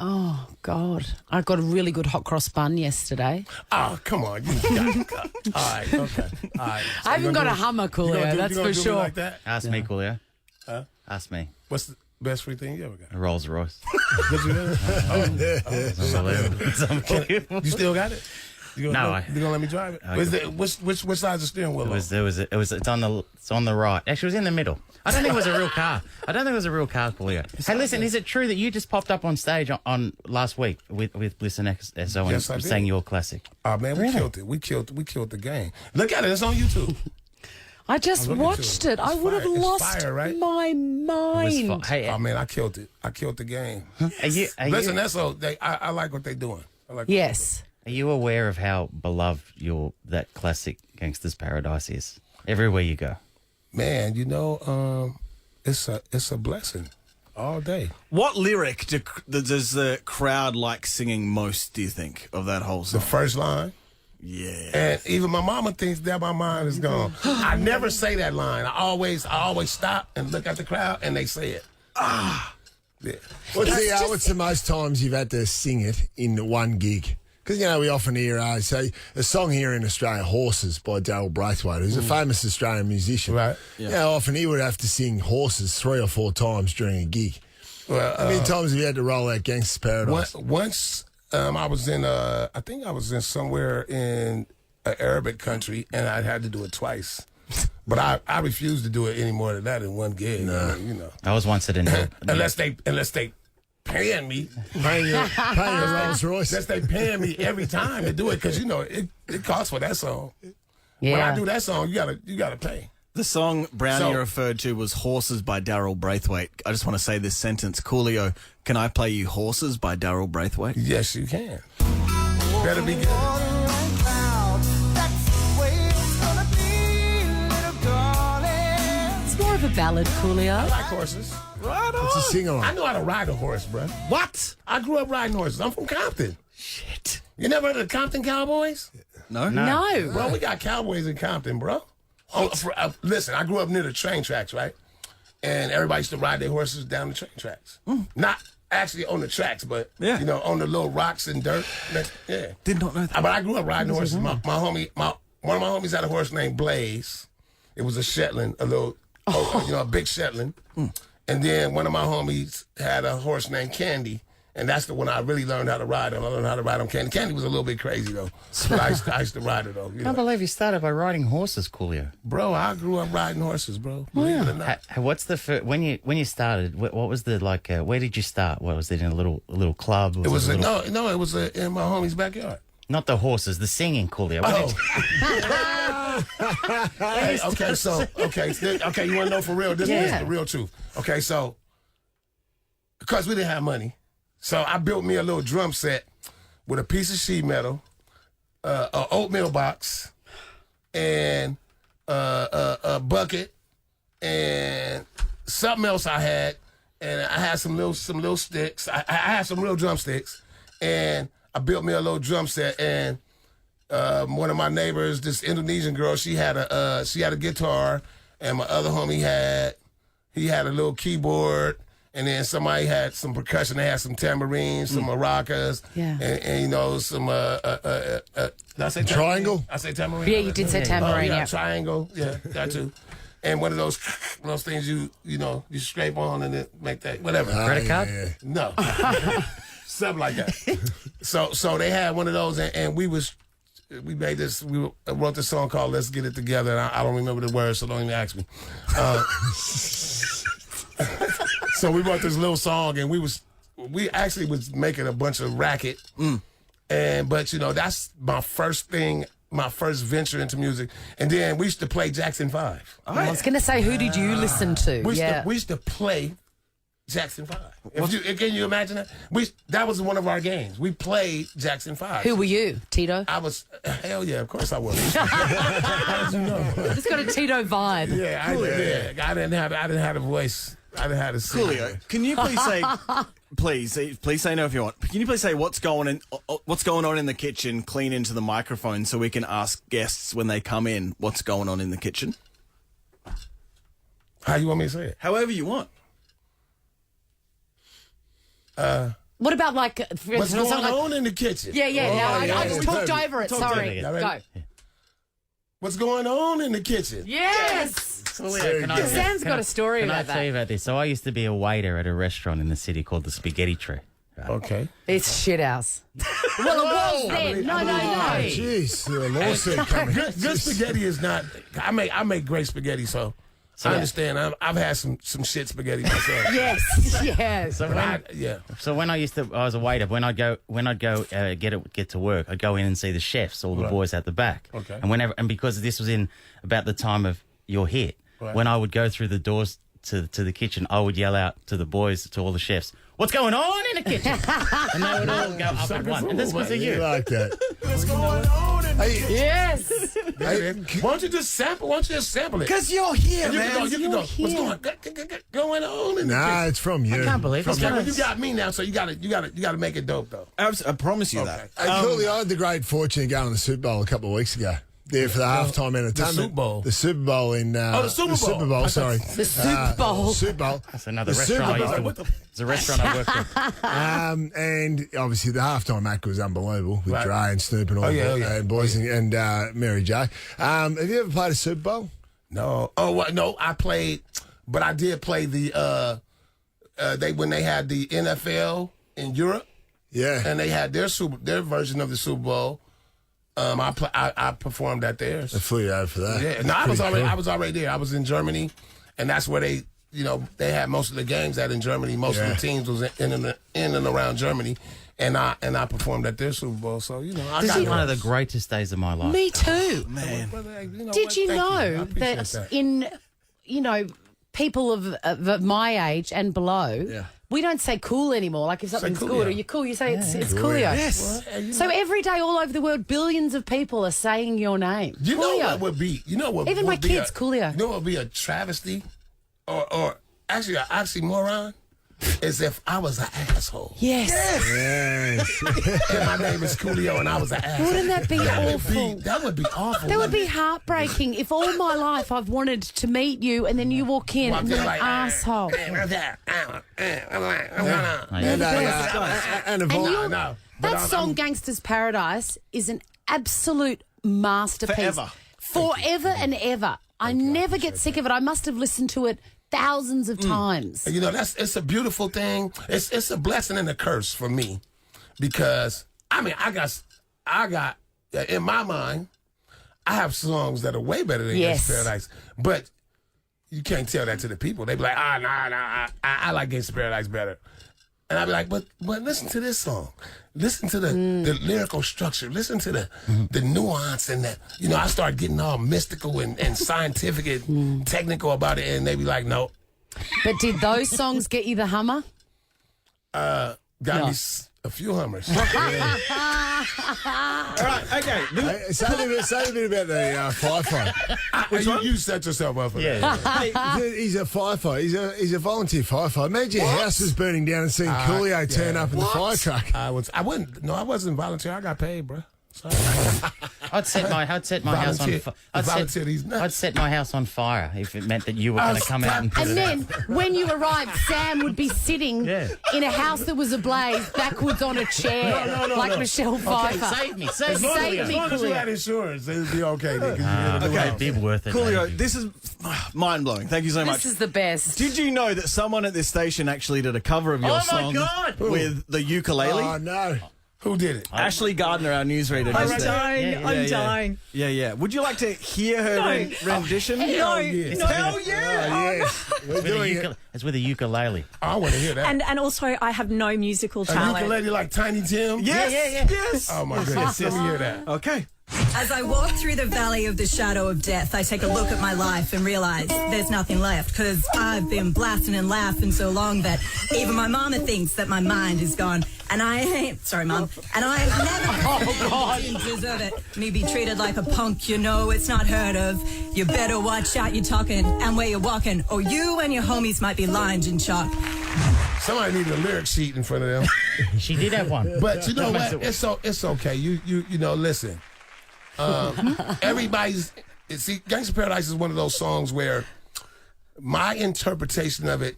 Oh, God. I got a really good hot cross bun yesterday. Oh, come on. You got it. All right, okay. All right. So I haven't got a Hummer, Coolio, that's for sure. Like that? Ask me, Coolio. Huh? Ask me. What's the best free thing you ever got? A Rolls Royce. Did you You still got it? You gonna let me drive it? Which side's the steering wheel? It's on the right. Actually, it was in the middle. I don't think it was a real car. Coolio. Hey, listen, is it true that you just popped up on stage on last week with Bliss and XO and sang your classic? Oh man, we killed it. We killed the game. Look at it. It's on YouTube. I just watched it. I would have lost my mind. Oh man, I killed it. I killed the game. Listen, I like what they're doing. Yes. Are you aware of how beloved that classic Gangsta's Paradise is? Everywhere you go. Man, it's a blessing all day. What lyric does the crowd like singing most, do you think, of that whole song? The first line. Yeah. And even my mama thinks that my mind is gone. I never say that line. I always stop and look at the crowd and they say it. Yeah. What's the most times you've had to sing it in one gig? Because, we often hear, say, a song here in Australia, Horses by Daryl Braithwaite, who's a famous Australian musician. Right. Yeah. Often he would have to sing Horses 3 or 4 times during a gig. Well, how many times have you had to roll out Gangsta's Paradise? Once I was in, I think I was in somewhere in an Arabic country, and I had to do it twice. But I refuse to do it any more than that in one gig. No. I was once at a unless they paying me, paying your Rolls Royce. Unless they paying me every time to do it, because it costs for that song. Yeah. When I do that song, you gotta pay. The song Brownie referred to was Horses by Daryl Braithwaite. I just want to say this sentence. Coolio, can I play you Horses by Daryl Braithwaite? Yes, you can. Better be good. It's more of a ballad, Coolio. I like horses. Right on. It's a sing-along. I know how to ride a horse, bro. What? I grew up riding horses. I'm from Compton. Shit. You never heard of the Compton Cowboys? No. Bro, we got cowboys in Compton, bro. Listen, I grew up near the train tracks, right? And everybody used to ride their horses down the train tracks. Not actually on the tracks, but on the little rocks and dirt. Yeah. Did not know that. But I grew up riding horses. One of my homies had a horse named Blaze. It was a Shetland, a big Shetland. And then one of my homies had a horse named Candy, And that's the one I really learned how to ride on. I learned how to ride on Candy. Candy was a little bit crazy, though. But I used to ride her, though. I can't believe you started by riding horses, Coolio. Bro, I grew up riding horses, bro. Believe it or not. What's the when you started? What was the where did you start? What was it, in a little club? It was in my homie's backyard. Not the horses, the singing, Coolio. Hey, okay, you want to know for real? This is the real truth. Okay, so because we didn't have money, so I built me a little drum set with a piece of sheet metal, an oatmeal box, and a bucket, and something else I had, and I had some little sticks. I had some real drumsticks, and I built me a little drum set. And one of my neighbors, this Indonesian girl, she had a guitar, and my other homie had a little keyboard. And then somebody had some percussion. They had some tambourines, some maracas, and you know, some, did I say triangle? I say tambourine? Yeah, you did say tambourine, yeah. Triangle, yeah, that too. And one of those things you you scrape on and then make that, whatever. Credit card? Yeah. No. Something like that. So they had one of those, and we made this, we wrote this song called Let's Get It Together, and I don't remember the words, so don't even ask me. So we wrote this little song, and we actually was making a bunch of racket, but you know, that's my first venture into music. And then we used to play Jackson 5. I was going to say, who did you listen to? We used to play Jackson 5. Can you imagine that? That was one of our games. We played Jackson 5. Who were you, Tito? I was, hell yeah, of course I was. How did you know? It's got a Tito vibe. Yeah, I didn't have a voice. I didn't have to sing. Coolio, can you please say, please say no if you want. Can you please say what's going on in the kitchen? Clean into the microphone so we can ask guests when they come in what's going on in the kitchen. How you want me to say it? However you want. What about what's going on in the kitchen? Yeah. I just talked over it. Sorry. Go. What's going on in the kitchen? Yes. Sam's got a story about that. Can I tell you about this? So I used to be a waiter at a restaurant in the city called the Spaghetti Tree. Okay. It's shit house. Well, it was then. No. Jeez, a lawsuit coming. Good spaghetti is not. I make great spaghetti, so I understand. I've had some shit spaghetti myself. Yes. So when I was a waiter. When I'd go get to work, I'd go in and see the chefs, all the boys at the back. Okay. And because this was in about the time of your hit, when I would go through the doors to the kitchen, I would yell out to the boys, to all the chefs, "What's going on in the kitchen?" And they would all go up at once. And this was You you. like that? What's going on in the kitchen? Yes. Why don't you just sample it? Because you're here, man. You can go. What's going on in the kitchen? Nah, it's from you. I can't believe it. Okay, well, you got me now, so you got to make it dope though. I promise you that. Hey, Coolio, I had the great fortune of going to the Super Bowl a couple of weeks ago. There for the halftime entertainment. The Super Bowl. The Super Bowl in... the Super Bowl. Super Bowl, sorry. The Super Bowl. Super Bowl. That's another restaurant It's a restaurant I worked with. And obviously the halftime act was unbelievable with Dre and Snoop and all and boys and Mary J. Have you ever played a Super Bowl? No. No, I played, but I did play the when they had the NFL in Europe. Yeah. And they had their version of the Super Bowl. I performed at theirs. They flew you out for that. Yeah, no, I was already there. I was in Germany, and that's where they had most of the games in Germany. Most of the teams was in and around Germany, and I performed at their Super Bowl. So this is one of the greatest days of my life. Me too, man. Did you know that in people of my age and below, we don't say cool anymore. Like if something's good or you're cool, you say it's Coolio. Yes. So every day all over the world, billions of people are saying your name. You Coolio. know what would be? Even my kids, Coolio. You know what would be a travesty, or actually an oxymoron? As if I was an asshole. Yes. And my name is Coolio and I was an asshole. Wouldn't that be awful? That would be awful. That would be heartbreaking if all my life I've wanted to meet you and then you walk in and you're an asshole. That song, Gangsta's Paradise, is an absolute masterpiece. Forever. Forever and ever. I never get sick of it. I must have listened to it thousands of times. And, you know, it's a beautiful thing. It's a blessing and a curse for me because, I mean, I got in my mind, I have songs that are way better than Gangsta Paradise. But you can't tell that to the people. They be like, I like Gangsta Paradise better. And I be like, but listen to this song. Listen to the lyrical structure. Listen to the nuance and that. You know, I start getting all mystical and scientific and technical about it, and they be like, no. But did those songs get you the Hummer? Got me a few Hummers. All right, okay. Say a bit about the firefighter. You set yourself up for that. Hey, he's a firefighter. He's a volunteer firefighter. Imagine your house was burning down and seeing Coolio turn up in the fire truck. I wasn't volunteer. I got paid, bro. Sorry. I'd set my house on fire. I'd set my house on fire if it meant that you were going to come out and put And it then out. when you arrived, Sam would be sitting in a house that was ablaze, backwards on a chair, like Michelle Pfeiffer. Save me, As long as you had insurance, it would be okay. It'd be worth it. Coolio, this is mind-blowing. Thank you so much. This is the best. Did you know that someone at this station actually did a cover of your song with the ukulele? Oh, no. Who did it? Ashley Gardner, our newsreader. I'm just dying. there. I'm dying. Yeah. Would you like to hear her rendition? No. Hell yeah. We're doing it. It's with a ukulele. I want to hear that. And also, I have no musical A talent. ukulele like Tiny Tim? Yes. Oh, my goodness. Let me hear that. Okay. As I walk through the valley of the shadow of death, I take a look at my life and realize there's nothing left because I've been blasting and laughing so long that even my mama thinks that my mind is gone. And I ain't, sorry, Mom, and I have never deserve it. Me be treated like a punk, you know, it's not heard of. You better watch out you're talking and where you're walking, or you and your homies might be lined in chalk. Somebody needed a lyric sheet in front of them. She did have one. But you know what? It's okay. You know, listen. Everybody's see, Gangsta Paradise is one of those songs where my interpretation of it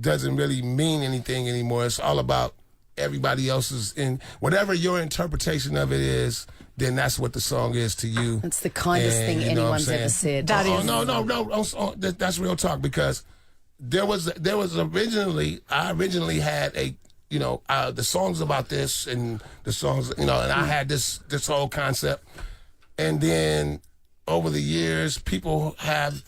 doesn't really mean anything anymore. It's all about everybody else's in whatever your interpretation of it is, then that's what the song is to you. It's the kindest thing you know what I'm anyone's saying? ever said. No. That's real talk because there was originally I had a the songs about this and the songs, and I had this whole concept. And then over the years, people have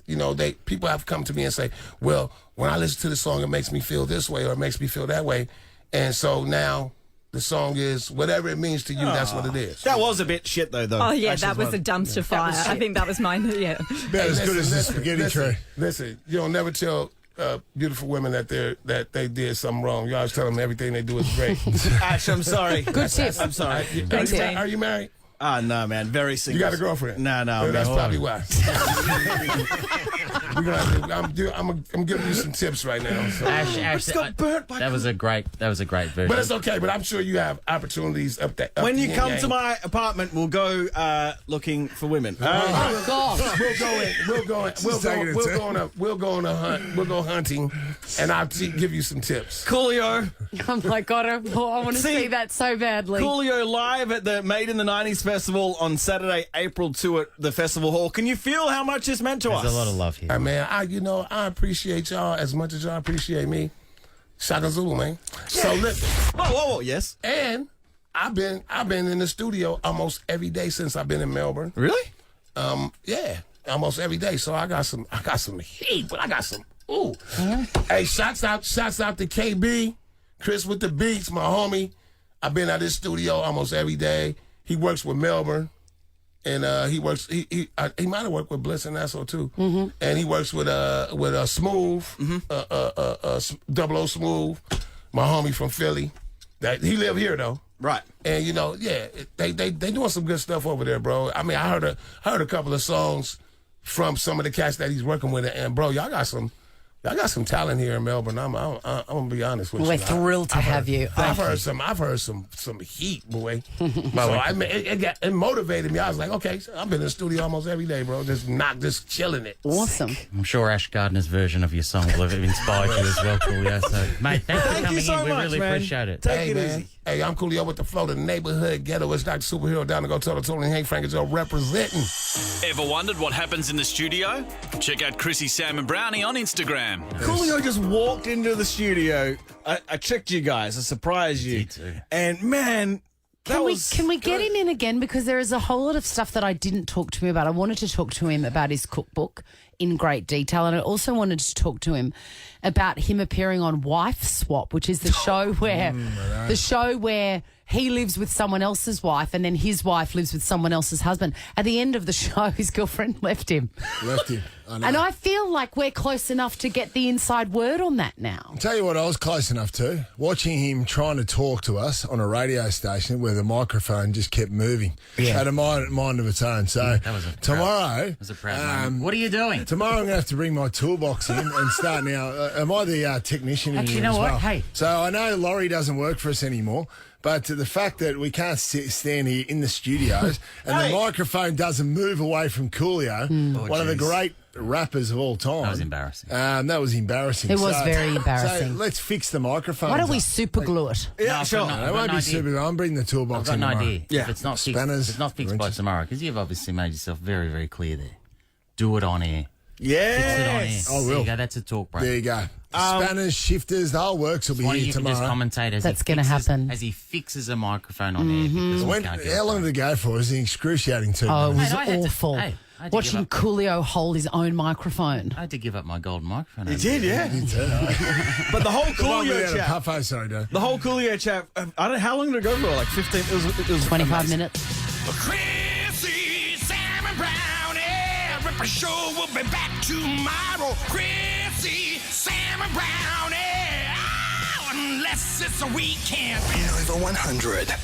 come to me and say, well, when I listen to the song, it makes me feel this way or it makes me feel that way. And so now the song is whatever it means to you, that's what it is. That was a bit shit, though. Oh, yeah, that was a dumpster fire. I think that was mine, yeah. About as good as the spaghetti tray. Listen, you don't never tell beautiful women that they did something wrong. You always tell them everything they do is great. Ash, I'm sorry. Good tip. I'm sorry. Are you married? No, man. Very single. You got a girlfriend? No. That's probably why. I'm giving you some tips right now. So. Ash, got burnt by that was a great version. But it's okay. But I'm sure you have opportunities up there. When you come to my apartment, we'll go looking for women. Oh, God. We'll go on a hunt. We'll go hunting, and I'll give you some tips. Coolio. Oh, my God. I want to see that so badly. Coolio live at the Made in the 90s Festival on Saturday, April 2 at the Festival Hall. Can you feel how much this meant to us? There's a lot of love here. Man, I appreciate y'all as much as y'all appreciate me. Shaka Zulu, man. Yeah. So listen. Whoa, yes. And I've been in the studio almost every day since I've been in Melbourne. Really? Yeah, almost every day. So I got some heat, but I got some. Ooh. Hey, shouts out to KB, Chris with the beats, my homie. I've been at his studio almost every day. He works with Melbourne. And he might have worked with Bliss and Nassau too. Mm-hmm. And he works with Smooth, 00 Smooth, my homie from Philly. That he live here though. Right. And they doing some good stuff over there, bro. I mean, I heard a couple of songs from some of the cats that he's working with, and bro, y'all got some I got some talent here in Melbourne. I'm gonna be honest with you. We're thrilled to have you. I've heard some heat, boy. So it motivated me. I was like, okay, so I've been in the studio almost every day, bro. Just chilling it. Awesome. I'm sure Ash Gardner's version of your song will have inspired you as well, Coolio. So, mate, thanks for coming in. We really appreciate it. Take it easy. Hey, I'm Coolio with the flow, the neighborhood ghetto. It's Dr. Superhero down to go Tony and Hank Frankenstein representing. Ever wondered what happens in the studio? Check out Chrissie, Sam and Brownie on Instagram. Coolio just walked into the studio. I checked you guys. I surprised you. Zito. And man, Can we get him in again? Because there is a whole lot of stuff that I didn't talk to him about. I wanted to talk to him about his cookbook in great detail, and I also wanted to talk to him about him appearing on Wife Swap, which is the show where he lives with someone else's wife and then his wife lives with someone else's husband. At the end of the show, his girlfriend left him. I know. And I feel like we're close enough to get the inside word on that now. I'll tell you what I was close enough to. Watching him trying to talk to us on a radio station where the microphone just kept moving. Yeah. Had a mind of its own. So that was tomorrow... That was a proud moment. What are you doing? Tomorrow I'm going to have to bring my toolbox in and start now. Am I the technician in Actually, here you know as what? well? Hey. So I know Laurie doesn't work for us anymore. But the fact that we can't stand here in the studios and the microphone doesn't move away from Coolio, one of the great rappers of all time. That was embarrassing. That was embarrassing. It was very embarrassing. So let's fix the microphone. Why don't we super glue it? Yeah, sure. No, it won't be super. I'm bringing the toolbox I've got in an tomorrow. idea. Yeah. If it's not fixed by tomorrow, because you've obviously made yourself very, very clear there. Do it on air. Yes. Fix it on air. I will. There you go. That's a talk break. There you go. Spanners, shifters, the whole works will be One of here you can tomorrow. just commentate as That's he gonna fixes- happen. as he fixes a microphone on air. Because we can't get How it long done. did it go for? It was excruciating 2 Oh, it minutes. was Mate, I had to- awful. I had to Watching give up. Coolio hold his own microphone. I had to give up my golden microphone. You did, yeah. But the whole The one Coolio without a chat. puffo, sorry, Dad. The whole Coolio chat. I don't know how long did it go for. Like 15. It was 25 amazing. minutes. Chrissie, Sam and Brownie. Ripper Show will be back tomorrow. Chrissie, Sam and Brownie. Oh, unless it's a weekend. Over 100.